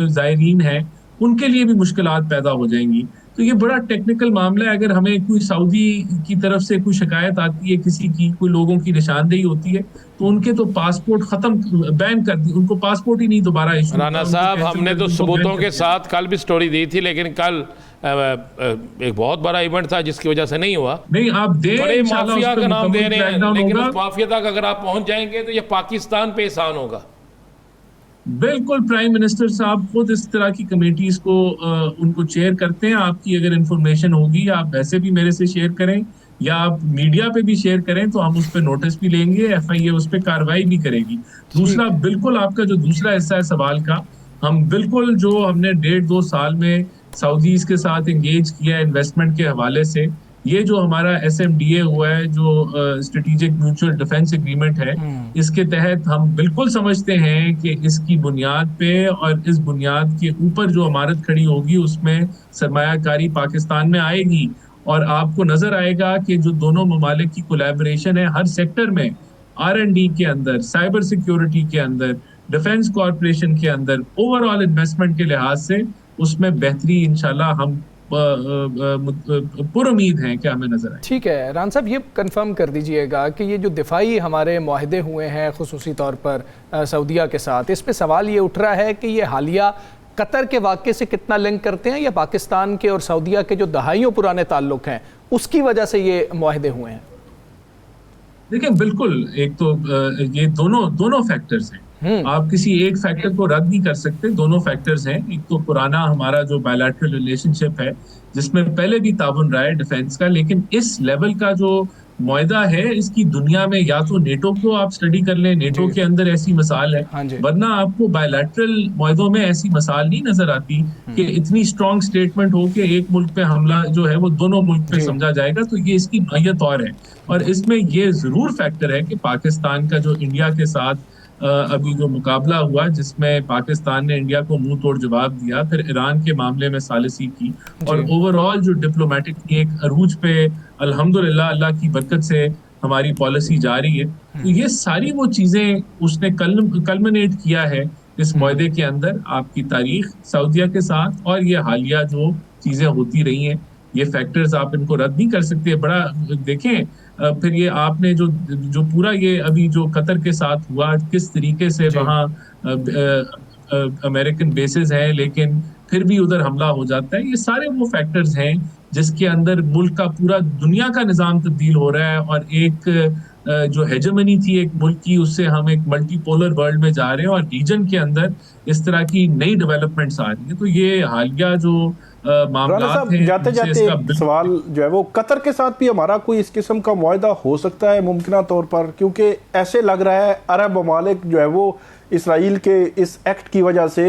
[SPEAKER 4] ज़ायरीन है उनके लिए भी मुश्किलात पैदा हो जाएंगी। तो ये बड़ा टेक्निकल मामला है। अगर हमें कोई सऊदी की तरफ से कोई शिकायत आती है, किसी की कोई लोगों की निशानदेही होती है तो उनके तो पासपोर्ट खत्म, बैन कर दी, उनको पासपोर्ट ही नहीं दोबारा इशू।
[SPEAKER 2] राना साहब, हमने तो सबूतों के साथ कल भी स्टोरी दी थी, लेकिन कल एक बहुत बड़ा इवेंट था जिसकी वजह से नहीं हुआ।
[SPEAKER 4] नहीं, आप
[SPEAKER 2] बड़े माफिया का नाम दे रहे हैं, लेकिन उस माफिया तक अगर आप पहुंच जाएंगे तो ये पाकिस्तान पे एहसान होगा।
[SPEAKER 4] बिल्कुल, प्राइम मिनिस्टर साहब खुद इस तरह की कमेटीज को उनको चेयर करते हैं। आपकी अगर इंफॉर्मेशन होगी आप वैसे भी मेरे से शेयर करें या आप मीडिया पे भी शेयर करें तो हम उस पर नोटिस भी लेंगे, FIA उस पर कार्रवाई भी करेगी। दूसरा, बिल्कुल आपका जो दूसरा हिस्सा है सवाल का, हम बिल्कुल जो हमने 1.5-2 साल में सऊदीज के साथ एंगेज किया है इन्वेस्टमेंट के हवाले से, ये जो हमारा SMDA हुआ है, जो स्ट्रेटेजिक म्यूचुअल डिफेंस एग्रीमेंट है, इसके तहत हम बिल्कुल समझते हैं कि इसकी बुनियाद पे और इस बुनियाद के ऊपर जो इमारत खड़ी होगी उसमें सरमायाकारी पाकिस्तान में आएगी। और आपको नजर आएगा कि जो दोनों ममालिक की कोलैबोरेशन है हर सेक्टर में, R&D के अंदर, साइबर सिक्योरिटी के अंदर, डिफेंस कॉर्पोरेशन के अंदर, ओवरऑल इन्वेस्टमेंट के लिहाज से उसमें बेहतरी इंशाल्लाह हम पुरुमीद हैं कि हमें नजर आए।
[SPEAKER 1] ठीक है रान साहब, ये कंफर्म कर दीजिएगा कि ये जो दिफाई हमारे मुआहदे हुए हैं खुसूसी तौर पर सऊदीया के साथ, इस पे सवाल ये उठ रहा है कि ये हालिया कतर के वाक़े से कितना लिंक करते हैं या पाकिस्तान के और सऊदीया के जो दहाइयों पुराने ताल्लुक हैं उसकी वजह से ये मुआहदे हुए हैं?
[SPEAKER 4] देखिए, बिल्कुल, एक तो ये दोनों फैक्टर्स हैं। आप किसी एक फैक्टर को रद्द नहीं कर सकते, दोनों फैक्टर्स हैं। एक तो पुराना हमारा जो बायलैटरल रिलेशनशिप है जिसमें पहले भी ताउन रहा है डिफेंस का, लेकिन इस लेवल का जो मुआहदा है, इसकी दुनिया में या तो नेटो को आप स्टडी कर लें, नेटो के अंदर ऐसी मिसाल है,
[SPEAKER 1] हाँ जी।
[SPEAKER 4] वरना आपको बायलैटरल मुआहदों में ऐसी मिसाल नहीं नजर आती कि इतनी स्ट्रॉन्ग स्टेटमेंट हो कि एक मुल्क पे हमला जो है वो दोनों मुल्क पे समझा जाएगा। तो ये इसकी नौयत और है, और इसमें ये जरूर फैक्टर है कि पाकिस्तान का जो इंडिया के साथ अभी जो मुकाबला हुआ, जिसमें पाकिस्तान ने इंडिया को मुंह तोड़ जवाब दिया, फिर ईरान के मामले में सालिसी की, और ओवरऑल जो डिप्लोमेटिक एक अरूज पे अल्हम्दुलिल्लाह अल्लाह की बरकत से हमारी पॉलिसी जारी है। तो ये सारी वो चीजें उसने कल्मिनेट किया है इस मुआहदे के अंदर, आपकी तारीख सऊदीया के साथ और ये हालिया जो चीजें होती रही हैं, ये फैक्टर्स आप इनको रद्द नहीं कर सकते। बड़ा देखें, फिर ये आपने जो पूरा ये अभी जो कतर के साथ हुआ, किस तरीके से वहाँ अमेरिकन बेसेस हैं लेकिन फिर भी उधर हमला हो जाता है। ये सारे वो फैक्टर्स हैं जिसके अंदर मुल्क का पूरा दुनिया का निज़ाम तब्दील हो रहा है, और एक जो हेजेमनी थी एक मुल्क की, उससे हम एक मल्टीपोलर वर्ल्ड में जा रहे हैं, और रीजन के अंदर इस तरह की नई डेवलपमेंट्स आ रही है। तो ये हालिया जो मामलात हैं,
[SPEAKER 3] जाते जाते सवाल जो है वो कतर के साथ भी हमारा कोई इस किस्म का मुआहदा हो सकता है मुमकिन तौर पर, क्योंकि ऐसे लग रहा है अरब ममालिक जो है वो इसराइल के इस एक्ट की वजह से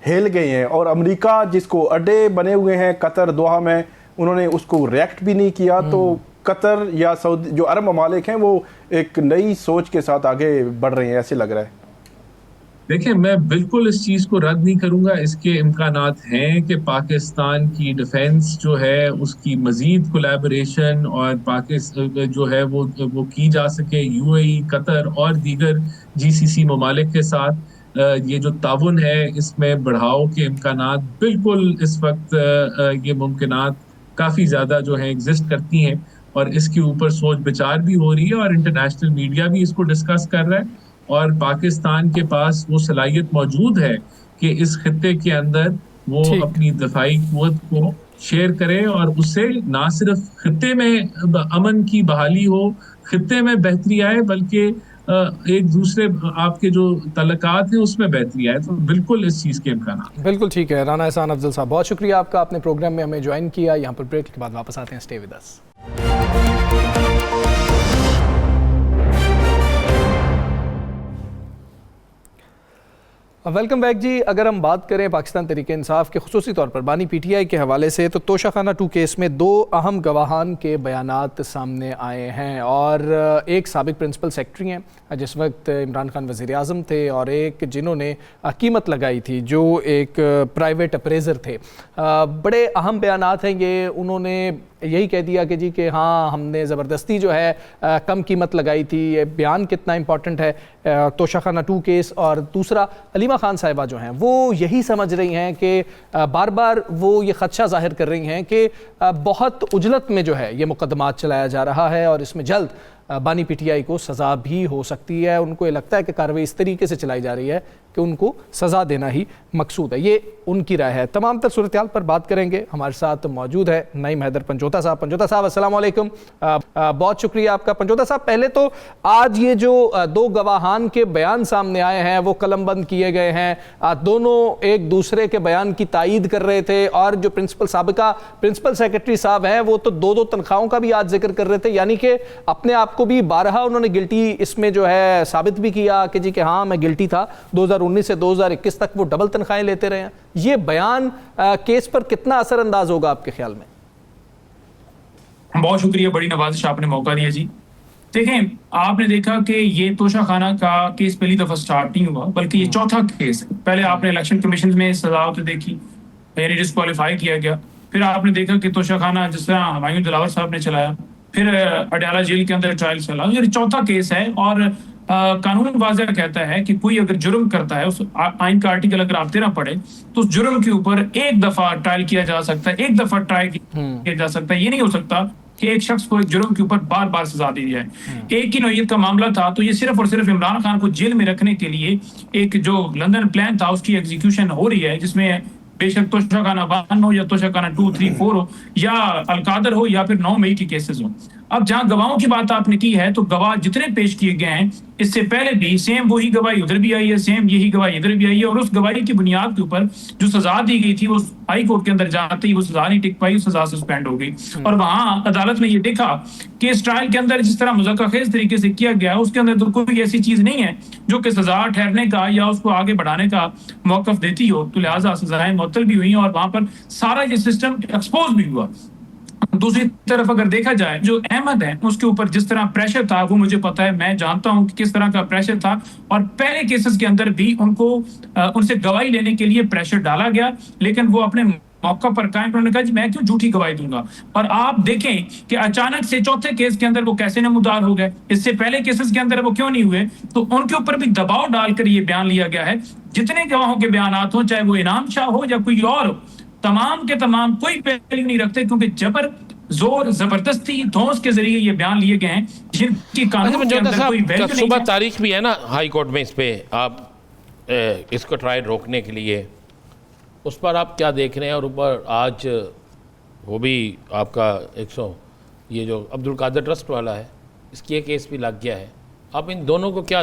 [SPEAKER 3] हिल गए हैं, और अमेरिका जिसको अड्डे बने हुए हैं कतर दोहा में, उन्होंने उसको रिएक्ट भी नहीं किया। तो कतर या सऊदी जो अरब ममालिक हैं वो एक नई सोच के साथ आगे बढ़ रहे हैं, ऐसे लग रहा है।
[SPEAKER 4] देखिए, मैं बिल्कुल इस चीज को रद्द नहीं करूंगा। इसके इम्कानात हैं कि पाकिस्तान की डिफेंस जो है उसकी मजीद कोलैबोरेशन और पाकिस्तान जो है वो की जा सके यूएई, कतर और दीगर जीसीसी ममालिक के साथ। ये जो ताउन है इसमें बढ़ाव के इम्कानात बिल्कुल इस वक्त ये मुमकिनात काफ़ी ज़्यादा जो है एग्जिस्ट करती हैं, और इसके ऊपर सोच विचार भी हो रही है, और इंटरनेशनल मीडिया भी इसको डिस्कस कर रहा है, और पाकिस्तान के पास वो सलाहियत मौजूद है कि इस खित्ते के अंदर वो अपनी दफाई कुव्वत को शेयर करे, और उससे ना सिर्फ खित्ते में अमन की बहाली हो, खित्ते में बेहतरी आए, बल्कि एक दूसरे आपके जो तल्लुकात हैं उसमें बेहतरी आए। तो बिल्कुल इस चीज़ के इम्कान।
[SPEAKER 1] बिल्कुल ठीक है। राना एहसान अफजल साहब, बहुत शुक्रिया आपका, आपने प्रोग्राम में हमें ज्वाइन किया। यहाँ पर ब्रेक के बाद वापस आते हैं, stay with us. Welcome back जी। अगर हम बात करें पाकिस्तान तहरीक इंसाफ के खुसूसी तौर पर बानी पीटीआई के हवाले से, तो तोशाखाना 2 केस में 2 अहम गवाहान के बयानात सामने आए हैं, और एक साबिक प्रिंसिपल सेक्रेटरी हैं जिस वक्त इमरान खान वज़ीर आज़म थे, और एक जिन्होंने कीमत लगाई थी जो एक प्राइवेट अप्रेजर थे। बड़े अहम बयानात हैं ये। उन्होंने यही कह दिया कि जी कि हाँ हमने ज़बरदस्ती जो है कम कीमत लगाई थी। ये बयान कितना इंपॉर्टेंट है तोशाखाना 2 केस। और दूसरा, अलीमा खान साहिबा जो हैं वो यही समझ रही हैं कि बार बार वो ये ख़दशा ज़ाहिर कर रही हैं कि बहुत उजलत में जो है ये मुकदमात चलाया जा रहा है, और इसमें जल्द बानी पीटीआई को सज़ा भी हो सकती है। उनको ये लगता है कि कार्रवाई इस तरीके से चलाई जा रही है कि उनको सज़ा देना ही मकसूद है। ये उनकी राय है। तमाम तर सूरत हाल पर बात करेंगे। हमारे साथ मौजूद है नईम हैदर पंजोता साहब। पंजोता साहब अस्सलाम वालेकुम। बहुत शुक्रिया आपका। पंजोता साहब, पहले तो आज ये जो 2 गवाहान के बयान सामने आए हैं वो कलमबंद किए गए हैं। दोनों एक दूसरे के बयान की तायीद कर रहे थे, और जो साबिका प्रिंसिपल सेक्रेटरी साहब हैं वो तो 2-2 तनख्वाहों का भी आज जिक्र कर रहे थे, यानी कि अपने आप को भी बारहा उन्होंने गिल्टी इसमें जो है साबित भी किया कि जी कि हाँ मैं गिल्टी था। 2019 से 2021 तक वो डबल तनख्वाहें लेते रहे हैं। ये बयान केस पर कितना असरअंदाज होगा आपके ख्याल में?
[SPEAKER 5] बहुत शुक्रिया, बड़ी नवाजिश आपने मौका दिया जी। देखें, आपने देखा कि ये तोशाखाना का केस पहली दफा स्टार्ट नहीं हुआ, बल्कि ये चौथा केस है। पहले आपने इलेक्शन कमीशन में सजा तो देखी, यानी डिस्क्वालीफाई किया गया। फिर आपने देखा कि तोशाखाना जिस तरह हुमायूं दिलावर साहब ने चलाया, फिर अडयाला जेल के अंदर ट्रायल चला। ये चौथा केस है, और कानून वाज़ेह कहता है कि कोई अगर जुर्म करता है, उस आइन का आर्टिकल अगर आप 13 पढ़े तो उस जुर्म के ऊपर एक दफा ट्रायल किया जा सकता है, एक दफा ट्रायल किया जा सकता है। ये नहीं हो सकता कि एक शख्स को एक जुर्म के ऊपर बार बार सजा दी जाए। एक ही नौयत का मामला था, तो ये सिर्फ और सिर्फ इमरान खान को जेल में रखने के लिए एक जो लंदन प्लान था उसकी एग्जीक्यूशन हो रही है, जिसमें बेशक तोशाखाना 1 हो या तोशाखाना 2, 3, 4 हो, या अलकादर हो, या फिर 9 मई के केसेस हो। अब जहां गवाहों की बात आपने की है, तो गवाह जितने पेश किए गए हैं इससे पहले भी सेम वही गवाही उधर भी आई है, सेम यही गवाही इधर भी आई है, और उस गवाही की बुनियाद के ऊपर जो सजा दी गई थी वो हाई कोर्ट के अंदर जाते ही वो सजा नहीं टिक पाई, सजा सस्पेंड हो गई। और वहां अदालत ने ये देखा कि इस ट्रायल के अंदर जिस तरह मुज़क्कर-खेज़ तरीके से किया गया है उसके अंदर तो कोई ऐसी चीज नहीं है जो कि सजा ठहरने का या उसको आगे बढ़ाने का मौक़िफ़ देती हो, तो लिहाजा सजाएं मुअत्तल भी हुई और वहां पर सारा ये सिस्टम एक्सपोज भी हुआ। दूसरी तरफ अगर देखा जाए, जो अहमद है उसके ऊपर जिस तरह प्रेशर था वो मुझे पता है, मैं जानता हूं कि किस तरह का प्रेशर था, और पहले केसेस के अंदर भी उनसे गवाही लेने के लिए प्रेशर डाला गया, लेकिन वो अपने मौका पर कायम, उन्होंने कहा जी मैं क्यों झूठी गवाही दूंगा। और आप देखें कि अचानक से चौथे केस के अंदर वो कैसे नमूदार हो गए, इससे पहले केसेस के अंदर वो क्यों नहीं हुए, तो उनके ऊपर भी दबाव डालकर ये बयान लिया गया है। जितने गवाहों के बयानात हो, चाहे वो इनाम शाह हो या कोई और हो, तमाम के तमाम कोई वैल्यू नहीं रखते, क्योंकि जोर जबरदस्ती धौंस के जरिए ये बयान लिए गए हैं जिनकी कानून के अंदर कोई वैल्यू नहीं
[SPEAKER 2] सुबह
[SPEAKER 5] है।
[SPEAKER 2] तारीख भी है ना हाई कोर्ट में, इस पे आप इसको ट्रायल रोकने के लिए, उस पर आप क्या देख रहे हैं? और ऊपर आज वो भी आपका 100 ये जो अब्दुल कादिर ट्रस्ट वाला है इसकी एक केस भी लग गया है, आप इन दोनों को क्या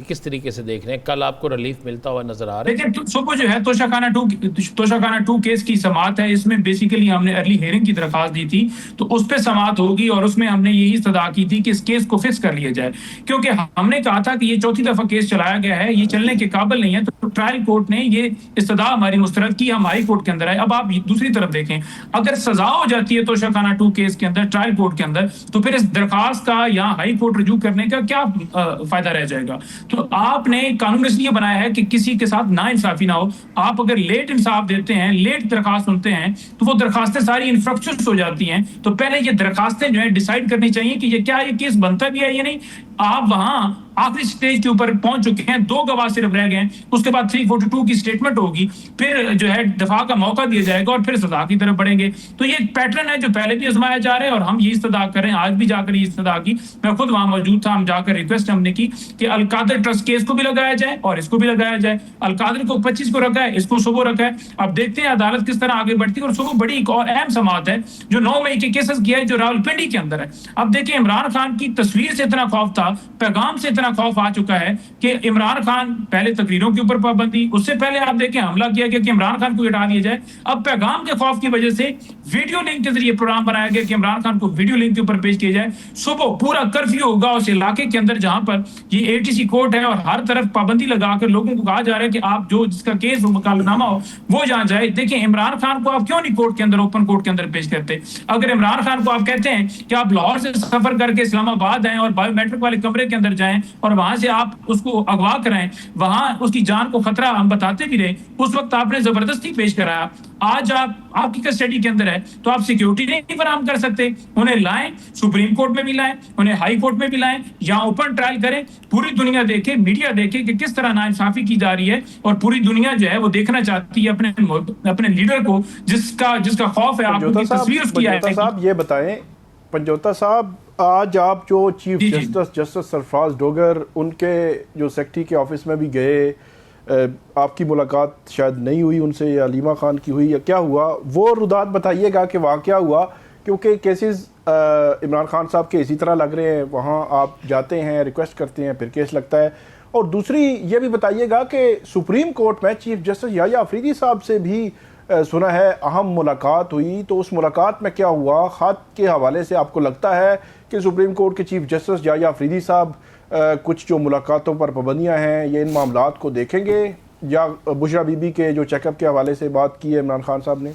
[SPEAKER 2] किस तरीके से देख रहे हैं? कल आपको रिलीफ मिलता हुआ नजर आ रहा है?
[SPEAKER 5] लेकिन सुबह जो है तोशाखाना टू केस की समाअत है, इसमें बेसिकली हमने अर्ली हियरिंग की दरखास्त दी थी, तो उस पर समाअत होगी और उसमें हमने यही सदा की थी कि इस केस को फिक्स कर लिया जाए, क्योंकि हमने कहा था कि ये चौथी दफा केस चलाया गया है, ये चलने के काबिल नहीं है, तो ट्रायल कोर्ट ने ये इस्तदा हमारी मुस्तरद की, हम हाई कोर्ट के अंदर आए। अब आप दूसरी तरफ देखें, अगर सजा हो जाती है तोशाखाना 2 केस के अंदर ट्रायल कोर्ट के अंदर, तो फिर इस दरखास्त का यहाँ हाई कोर्ट रजू करने का क्या फायदा रह जाएगा? तो आपने कानून इसलिए बनाया है कि किसी के साथ ना इंसाफी ना हो। आप अगर लेट इंसाफ देते हैं, लेट दरखास्त सुनते हैं, तो वो दरखास्तें सारी इन्फ्रक्चर्स हो जाती हैं। तो पहले ये दरखास्तें जो है डिसाइड करनी चाहिए कि ये क्या ये केस बनता भी है या नहीं। आप वहां आखिरी स्टेज के ऊपर पहुंच चुके हैं, 2 गवाह सिर्फ रह गए, उसके बाद 342 की स्टेटमेंट होगी, फिर जो है दफा का मौका दिया जाएगा और फिर सजा की तरफ बढ़ेंगे। तो ये एक पैटर्न है जो पहले भी आजमाया जा रहा है और हम ये इस्तदा कर रहे हैं, आज भी जाकर ये इस्तदा की, मैं खुद वहां मौजूद था, हम जाकर रिक्वेस्ट हमने की कि अलकादर ट्रस्ट केस को भी लगाया जाए और इसको भी लगाया जाए। अलकादर को 25 को रखा है, इसको सुबह रखा है। अब देखते हैं अदालत किस तरह आगे बढ़ती है। और सुबह बड़ी एक और अहम समाअत है जो 9 मई के केसेस की है, जो रावलपिंडी के अंदर है। अब देखिए, इमरान खान की तस्वीर से इतना खौफ था, पैगाम से इतना खौफ आ चुका है कि इमरान खान, पहले तकरीरों के ऊपर पाबंदी, उससे पहले आप देखें हमला किया गया कि इमरान खान को हटा दिया जाए। अब पैगाम के खौफ की वजह से वीडियो लिंक के जरिए प्रोग्राम बनाया गया कि इमरान खान को वीडियो लिंक के ऊपर पेश किया जाए। सुबह पूरा कर्फ्यू होगा उस इलाके के अंदर जहां पर ये एटीसी कोर्ट है और हर तरफ पाबंदी लगाकर लोगों को कहा जा रहा है कि आप जो जिसका केस मुकदमा हो वो जहां जाए। देखिए, इमरान खान को आप क्यों नहीं कोर्ट के अंदर, ओपन कोर्ट के अंदर पेश करते? अगर इमरान खान को आप कहते हैं कि आप लाहौर से सफर करके इस्लामाबाद आए और बायोमेट्रिक वाले कमरे के अंदर जाएं और वहां से आप उसको अगवा कराएं, वहां उसकी जान को खतरा हम बताते भी रहे, उस वक्त आपने जबरदस्ती पेश कराया। आज आपकी कस्टडी के अंदर है तो आप सिक्योरिटी नहीं फराहम कर सकते। उन्हें लाएं, सुप्रीम कोर्ट में भी लाएं, उन्हें हाई कोर्ट में भी लाएं, यहाँ ओपन ट्रायल करें, पूरी दुनिया देखे, मीडिया देखे कि किस तरह नाइंसाफी की जा रही है। और पूरी दुनिया जो है वो देखना चाहती है अपने लीडर को जिसका खौफ है। आपकी तस्वीर उसकी है।
[SPEAKER 3] साहब ये बताएं, पंजोता साहब, आज आप जो चीफ जस्टिस सरफराज डोगर, उनके जो सेक्रेटरी के ऑफिस में भी गए, आपकी मुलाकात शायद नहीं हुई उनसे, या अलीमा खान की हुई, या क्या हुआ, वो रुदात बताइएगा कि वहाँ क्या हुआ, क्योंकि केसेस इमरान खान साहब के इसी तरह लग रहे हैं। वहाँ आप जाते हैं, रिक्वेस्ट करते हैं, फिर केस लगता है। और दूसरी ये भी बताइएगा कि सुप्रीम कोर्ट में चीफ जस्टिस याह्या अफरीदी साहब से भी सुना है अहम मुलाकात हुई, तो उस मुलाकात में क्या हुआ? ख़त के हवाले से आपको लगता है कि सुप्रीम कोर्ट के चीफ जस्टिस याह्या अफरीदी साहब कुछ जो मुलाकातों पर पाबंदियां हैं ये इन मामलात को देखेंगे, या बुशरा बीबी के जो चेकअप के हवाले से बात की है इमरान खान साहब ने?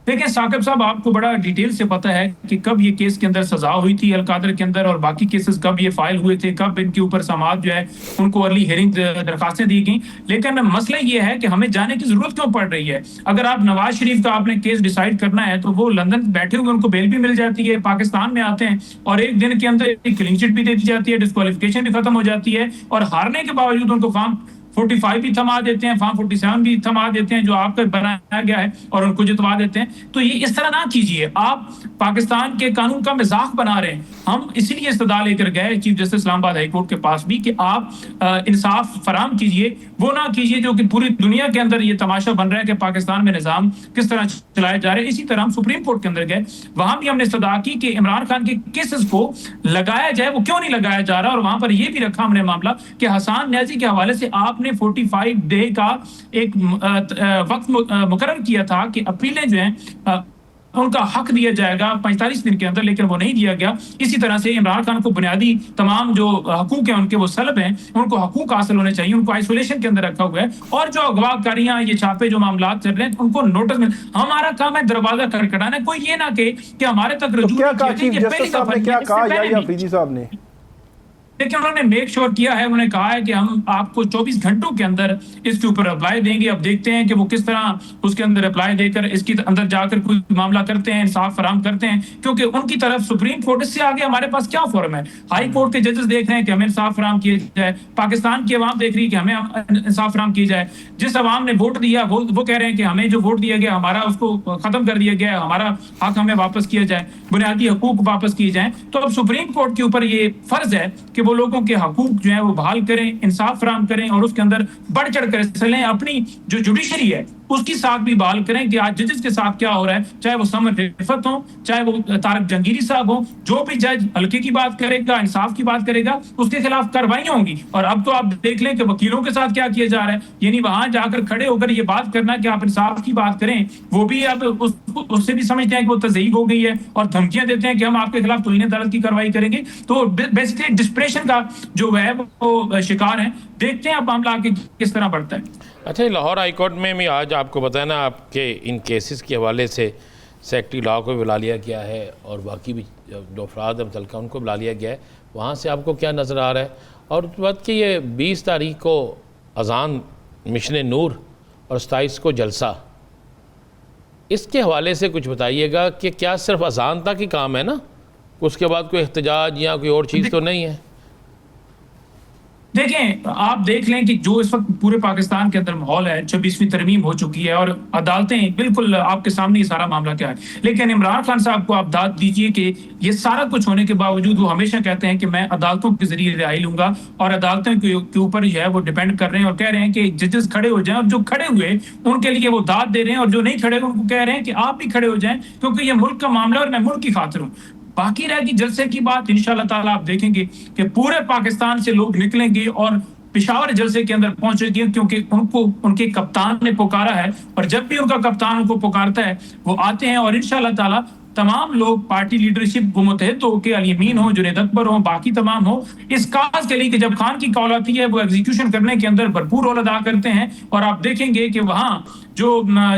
[SPEAKER 5] देखिए साकिब साहब, आपको बड़ा डिटेल से पता है कि कब ये केस के अंदर सजा हुई थी अलकादर के अंदर, और बाकी केसेस कब ये फाइल हुए थे, कब इनके ऊपर समाअत जो है उनको अर्ली हियरिंग दरखास्तें दी गई। लेकिन मसला ये है कि हमें जाने की जरूरत क्यों पड़ रही है? अगर आप नवाज शरीफ का आपने केस डिसाइड करना है तो वो लंदन बैठे हुए, उनको बेल भी मिल जाती है, पाकिस्तान में आते हैं और एक दिन के अंदर क्लीन चिट भी दे दी जाती है, डिस्क्वालिफिकेशन भी खत्म हो जाती है, और हारने के बावजूद उनको 45 भी थमा देते हैं, फॉर्म 47 भी थमा देते हैं जो आपका बनाया गया है और उनको जितवा देते हैं। तो ये इस तरह ना कीजिए, आप पाकिस्तान के कानून का मजाक बना रहे हैं। हम इसीलिए इस्तदा लेकर गए chief justice Islamabad high court के पास भी कि आप इंसाफ फराम कीजिए, वो ना कीजिए जो कि पूरी दुनिया के अंदर ये तमाशा बन रहा है कि पाकिस्तान में निजाम किस तरह चलाए जा रहे हैं। इसी तरह हम सुप्रीम कोर्ट के अंदर गए, वहां भी हमने इस्तदा की कि इमरान खान के केसेस को लगाया जाए, वो क्यों नहीं लगाया जा रहा। और वहां पर यह भी रखा हमने मामला कि हसन न्याजी के हवाले से आपने 45 डे का एक वक्त मुकर्रर किया था कि अपीलें जो हैं उनका हक दिया जाएगा 45 दिन के अंदर, लेकिन वो नहीं दिया गया। इसी तरह से इमरान खान को बुनियादी तमाम जो हकूक हैं उनके वो सलब हैं, उनको हकूक हासिल होने चाहिए, उनको आइसोलेशन के अंदर रखा हुआ है। और जो अगवाकारियां, ये छापे जो मामला चल रहे हैं उनको नोटिस में, हमारा काम है दरवाजा खटखटाना। कोई ये ना कहे कि हमारे तक
[SPEAKER 3] तो
[SPEAKER 5] रजू
[SPEAKER 3] क्या कहा चीफ जस्टिस साहब ने, क्या कहा याहिया अफरीदी साहब ने?
[SPEAKER 5] लेकिन उन्होंने मेक श्योर किया है, उन्होंने कहा है कि हम आपको 24 घंटों के अंदर इसके ऊपर अप्लाई देंगे। अब देखते हैं कि वो किस तरह उसके अंदर अप्लाई देकर इसके अंदर जाकर कोई मामला करते हैं, इंसाफ फराम करते हैं, क्योंकि उनकी तरफ सुप्रीम कोर्ट से आगे हमारे पास क्या फॉर्म है। हाई कोर्ट के जजेस देख रहे हैं कि हमें इंसाफ फराम किया जाए, पाकिस्तान की अवाम देख रही है कि हमें इंसाफ फराम किया जाए। जिस अवाम ने वोट दिया वो कह रहे हैं कि हमें जो वोट दिया गया हमारा उसको खत्म कर दिया गया, हमारा हक हमें वापस किया जाए, बुनियादी हकूक वापस किए जाए। तो अब सुप्रीम कोर्ट के ऊपर ये फर्ज है कि वो लोगों के हकूक जो है वो बहाल करें, इंसाफ फराम करें और उसके अंदर बढ़ चढ़ कर चलें। अपनी जो जुडिशरी है उसकी साथ भी बहाल करें कि आज जजेस के साथ क्या हो रहा है, चाहे वो समर रिफत हो, चाहे वो तारक जंगीरी साहब हो, जो भी जज हल्के की बात करेगा, इंसाफ की बात करेगा, उसके खिलाफ कार्रवाई होंगी। और अब तो आप देख लें कि वकीलों के साथ क्या किया जा रहा है, यानी वहां जाकर खड़े होकर ये बात करना कि आप इंसाफ की बात करें, वो भी अब उससे भी समझते हैं कि वो तज़यीफ हो गई है और धमकियां देते हैं कि हम आपके खिलाफ तौहीन अदालत की कार्रवाई करेंगे। तो बेसिकली डिस्प्रेशन का जो है वो शिकार है। देखते हैं अब मामला आगे किस तरह बढ़ता है।
[SPEAKER 2] अच्छा, लाहौर हाई कोर्ट में भी आज आपको बताया ना, आपके इन केसेस के हवाले से सेक्रेटरी लॉ को भी बुला लिया गया है और बाकी भी जो अफराद मुतल्लिका उनको बुला लिया गया है। वहाँ से आपको क्या नज़र आ रहा है? और उस बात कि ये 20 तारीख को अज़ान मिशन नूर और 27 को जलसा, इसके हवाले से कुछ बताइएगा कि क्या सिर्फ अज़ान तक ही काम है ना, उसके बाद कोई एहतजाज या कोई और चीज़ तो नहीं है?
[SPEAKER 5] देखें, आप देख लें कि जो इस वक्त पूरे पाकिस्तान के अंदर माहौल है, 26वीं तरमीम हो चुकी है और अदालतें बिल्कुल आपके सामने ये सारा मामला क्या है। लेकिन इमरान खान साहब को आप दाद दीजिए कि ये सारा कुछ होने के बावजूद वो हमेशा कहते हैं कि मैं अदालतों के जरिए रिहाई लूंगा और अदालतों के ऊपर जो है वो डिपेंड कर रहे हैं और कह रहे हैं कि जजेस खड़े हो जाएं और जो खड़े हुए उनके लिए वो दाद दे रहे हैं और जो नहीं खड़े उनको कह रहे हैं कि आप भी खड़े हो जाएं, क्योंकि ये मुल्क का मामला और मैं मुल्क की खातिर हूँ। बाकी रहेगी जलसे की बात, इंशाल्लाह ताला आप देखेंगे कि पूरे पाकिस्तान से लोग निकलेंगे और पेशावर जलसे के अंदर पहुंचेंगे, क्योंकि उनको उनके कप्तान ने पुकारा है और जब भी उनका कप्तान उनको पुकारता है वो आते हैं। और इंशाल्लाह ताला तमाम लोग पार्टी लीडरशिप को मुतहद हो के अल-यमीन हो, जुनैद अकबर हो, बाकी तमाम हो, इस काज के लिए कि जब खान की कॉल आती है वो एग्जीक्यूशन करने के अंदर भरपूर रोल अदा करते हैं। और आप देखेंगे कि वहां जो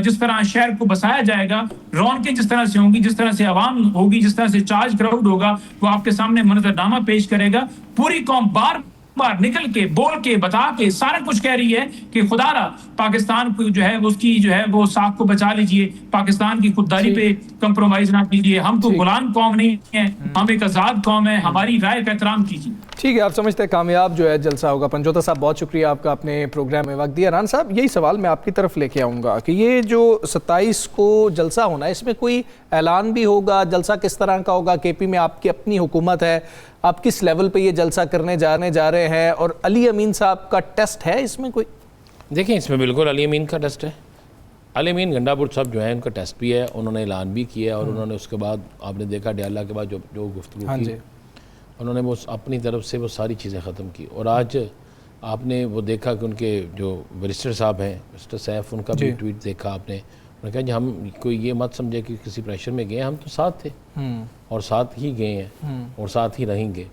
[SPEAKER 5] जिस तरह शहर को बसाया जाएगा, रौनकें जिस तरह से होंगी, जिस तरह से आवाम होगी, जिस तरह से चार्ज क्राउड होगा, वो आपके सामने मंजरनामा पेश करेगा। पूरी कौम बार बार निकल के बोल के बता के सारा कुछ कह रही है कि खुदारा पाकिस्तान को जो है उसकी जो है वो साख को बचा लीजिए, पाकिस्तान की खुददारी पे कंप्रोमाइज ना कीजिए, हम तो गुलाम कौम नहीं है, हम एक आज़ाद कौम है, हमारी राय का एहतराम कीजिए।
[SPEAKER 1] ठीक है, आप समझते हैं कामयाब जो है जलसा होगा। पंजोता साहब बहुत शुक्रिया आपका, अपने प्रोग्राम में वक्त दिया। रान साहब, यही सवाल मैं आपकी तरफ लेके आऊँगा कि ये जो 27 को जलसा होना है, इसमें कोई ऐलान भी होगा? जलसा किस तरह का होगा? KP में आपकी अपनी हुकूमत है, आप किस लेवल पे ये जलसा करने जा रहे हैं? और अली अमीन साहब का टेस्ट है इसमें कोई?
[SPEAKER 2] देखिए, इसमें बिल्कुल अली अमीन का टेस्ट है। अली अमीन गंडापुर साहब जो है उनका टेस्ट भी है, उन्होंने ऐलान भी किया और उन्होंने उसके बाद आपने देखा डियाला के बाद जो गुफ्तगू की, उन्होंने वो अपनी तरफ से वो सारी चीज़ें ख़त्म की। और आज आपने वो देखा कि उनके जो बैरिस्टर साहब हैं, मिस्टर सैफ, उनका भी ट्वीट देखा आपने। उन्होंने कहा जी हम कोई ये मत समझे कि किसी प्रेशर में गए, हम तो साथ थे और साथ ही गए हैं और साथ ही रहेंगे।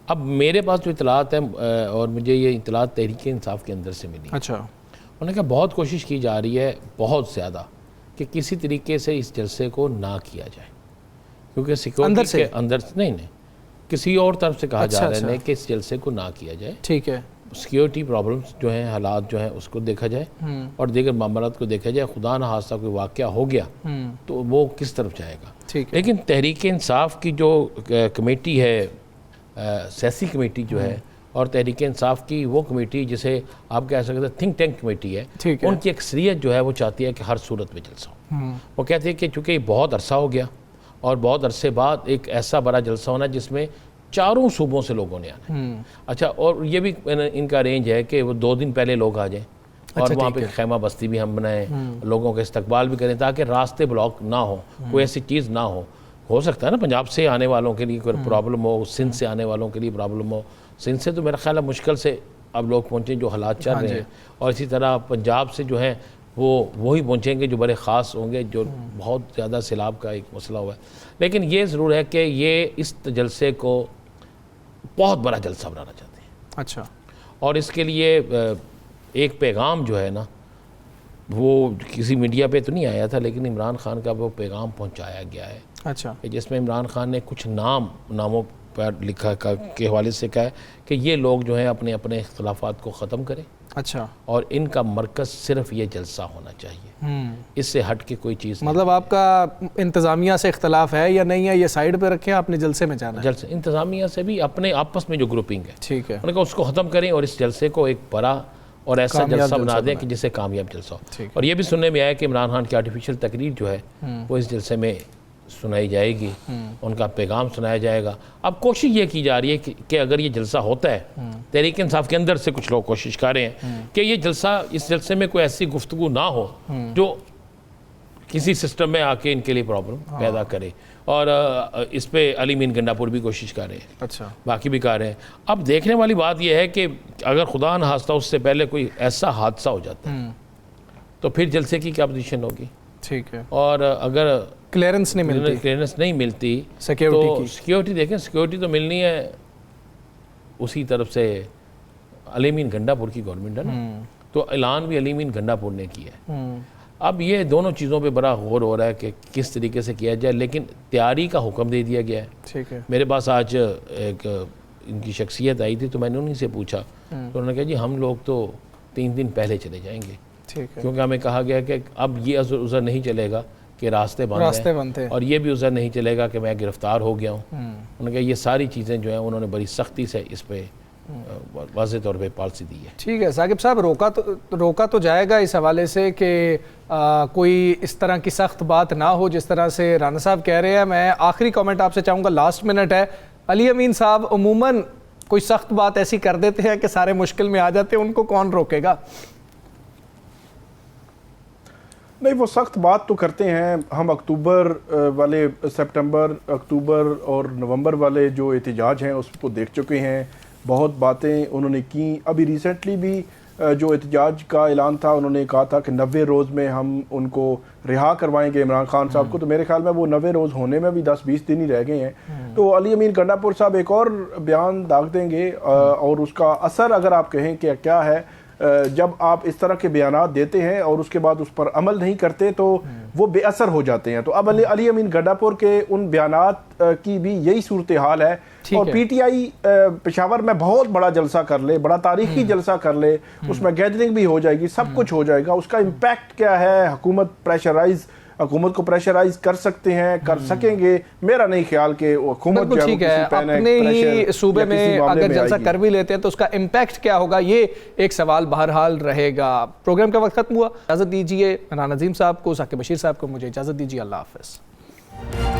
[SPEAKER 2] अब मेरे पास जो इतलात है और मुझे ये इतलात तहरीक इंसाफ के अंदर से मिली। अच्छा। उन्होंने कहा बहुत कोशिश की जा रही है, बहुत ज़्यादा, कि किसी तरीके से इस जलसे को ना किया जाए, क्योंकि सिक्योरिटी के अंदर नहीं किसी और तरफ से कहा जा रहा है कि इस जलसे को ना किया जाए। ठीक है, सिक्योरिटी प्रॉब्लम्स जो हैं, हालात जो हैं, उसको देखा जाए और दीगर मामलात को देखा जाए। खुदा न हादसा कोई वाक़या हो गया तो वो किस तरफ जाएगा। लेकिन तहरीक इंसाफ की जो कमेटी है, सियासी कमेटी जो है, और तहरीक इंसाफ की वो कमेटी जिसे आप कह सकते हैं थिंक टैंक कमेटी है,
[SPEAKER 1] ठीक है।
[SPEAKER 2] उनकी अक्सरियत जो है वो चाहती है कि हर सूरत में जलसा हो। वो कहते हैं कि चूँकि बहुत अरसा हो गया और बहुत अरसे बाद एक ऐसा बड़ा जलसा होना जिसमें चारों सूबों से लोगों ने आना। अच्छा, और ये भी इनका रेंज है कि वो 2 दिन पहले लोग आ जाएं और वहाँ पे खैमा बस्ती भी हम बनाएं, लोगों का इस्तकबाल भी करें ताकि रास्ते ब्लॉक ना हो, कोई ऐसी चीज़ ना हो सकता है ना पंजाब से आने वालों के लिए कोई प्रॉब्लम हो, सिंध से आने वालों के लिए प्रॉब्लम हो। सिंध से तो मेरा ख्याल है मुश्किल से अब लोग पहुँचे जो हालात चल रहे हैं, और इसी तरह पंजाब से जो है वो वही पहुँचेंगे जो बड़े ख़ास होंगे, जो बहुत ज़्यादा सैलाब का एक मसला हुआ है। लेकिन ये ज़रूर है कि ये इस जलसे को बहुत बड़ा जलसा बनाना चाहते हैं।
[SPEAKER 1] अच्छा,
[SPEAKER 2] और इसके लिए एक पैगाम जो है ना वो किसी मीडिया पे तो नहीं आया था, लेकिन इमरान खान का वो पैगाम पहुंचाया गया है।
[SPEAKER 1] अच्छा,
[SPEAKER 2] जिसमें इमरान खान ने कुछ नामों पर लिखा के हवाले से कहा है कि ये लोग जो हैं अपने अपने इख्तलाफात को ख़त्म करें।
[SPEAKER 1] अच्छा,
[SPEAKER 2] और इनका मरकज़ सिर्फ ये जलसा होना चाहिए, इससे हट के कोई चीज़
[SPEAKER 1] मतलब आपका इंतज़ामिया से इख्तलाफ है या नहीं है, ये साइड पे रखें, आपने जलसे में जाना है।
[SPEAKER 2] जलसे इंतज़ामिया से भी अपने आपस में जो ग्रुपिंग है,
[SPEAKER 1] ठीक है,
[SPEAKER 2] उनका उसको ख़त्म करें और इस जलसे को एक बड़ा और ऐसा जलसा बना दें कि जिससे कामयाब जलसा हो। और ये भी सुनने में आया कि इमरान खान की आर्टिफिशियल तकरीर जो है वो इस जलसे में सुनाई जाएगी, उनका पैगाम सुनाया जाएगा। अब कोशिश ये की जा रही है कि अगर ये जलसा होता है, तहरीक इंसाफ के अंदर से कुछ लोग कोशिश कर रहे हैं कि ये जलसा, इस जलसे में कोई ऐसी गुफ्तगू ना हो जो किसी सिस्टम में आके इनके लिए प्रॉब्लम पैदा करे। और इस पे अली मीन गंडापुर भी कोशिश कर रहे हैं,
[SPEAKER 1] अच्छा,
[SPEAKER 2] बाकी भी कर रहे हैं। अब देखने वाली बात यह है कि अगर खुदा न खास्ता उससे पहले कोई ऐसा हादसा हो जाता है तो फिर जलसे की क्या पोजीशन होगी।
[SPEAKER 1] ठीक है,
[SPEAKER 2] और अगर
[SPEAKER 1] क्लियरेंस नहीं मिलती सिक्योरिटी
[SPEAKER 2] तो
[SPEAKER 1] की,
[SPEAKER 2] सिक्योरिटी देखें, सिक्योरिटी तो मिलनी है उसी तरफ से अली मीन गंडापुर की गवर्नमेंट है ना, तो ऐलान भी अली मीन गंडापुर ने किया है। अब ये दोनों चीज़ों पे बड़ा गौर हो रहा है कि किस तरीके से किया जाए, लेकिन तैयारी का हुक्म दे दिया गया है।
[SPEAKER 1] ठीक है,
[SPEAKER 2] मेरे पास आज एक इनकी शख्सियत आई थी तो मैंने उन्हीं से पूछा, तो उन्होंने कहा जी हम लोग तो 3 दिन पहले चले जाएंगे,
[SPEAKER 1] ठीक है,
[SPEAKER 2] क्योंकि हमें कहा गया कि अब ये उज़र नहीं चलेगा कि रास्ते बंद हैं, और ये भी उज़र नहीं चलेगा कि मैं गिरफ्तार हो गया हूँ। उन्होंने कहा ये सारी चीज़ें जो हैं उन्होंने बड़ी सख्ती से इस पर वाज़े तौर पे पॉलिसी दी है।
[SPEAKER 1] ठीक है साकिब साहब, रोका तो जाएगा इस हवाले से कि कोई इस तरह की सख्त बात ना हो जिस तरह से राना साहब कह रहे हैं। मैं आखिरी कमेंट आपसे चाहूँगा, लास्ट मिनट है। अली अमीन साहब अमूमन कोई सख्त बात ऐसी कर देते हैं कि सारे मुश्किल में आ जाते हैं, उनको कौन रोकेगा?
[SPEAKER 3] नहीं, वो सख्त बात तो करते हैं। हम अक्टूबर वाले, सितंबर, अक्टूबर और नवंबर वाले जो एहतजाज हैं उसको देख चुके हैं, बहुत बातें उन्होंने की। अभी रिसेंटली भी जो एहतजाज का ऐलान था, उन्होंने कहा था कि 90 रोज़ में हम उनको रिहा करवाएंगे इमरान खान साहब को। तो मेरे ख्याल में वो 90 रोज़ होने में भी 10-20 दिन ही रह गए हैं। तो अली अमीन गंडापुर साहब एक और बयान दाग देंगे और उसका असर अगर आप कहें कि क्या है, जब आप इस तरह के बयानात देते हैं और उसके बाद उस पर अमल नहीं करते तो वो बेअसर हो जाते हैं। तो अब अली अमीन गंडापुर के उन बयानात की भी यही सूरत हाल है। और पीटीआई पेशावर में बहुत बड़ा जलसा कर ले, बड़ा तारीखी जलसा कर ले, उसमें गैदरिंग भी हो जाएगी, सब कुछ हो जाएगा। उसका इम्पैक्ट क्या है? हुकूमत को प्रेशराइज कर सकते हैं, कर सकेंगे? मेरा नहीं ख्याल कि हुकूमत जो
[SPEAKER 1] ठीक है, अपने ही सूबे में अगर जलसा कर भी लेते हैं तो उसका इम्पैक्ट क्या होगा, ये एक सवाल बहरहाल रहेगा। प्रोग्राम का वक्त खत्म हुआ, इजाजत दीजिए। राना अजीम साहब को, साकिब बशीर साहब को मुझे इजाजत दीजिए। अल्लाह हाफिज़।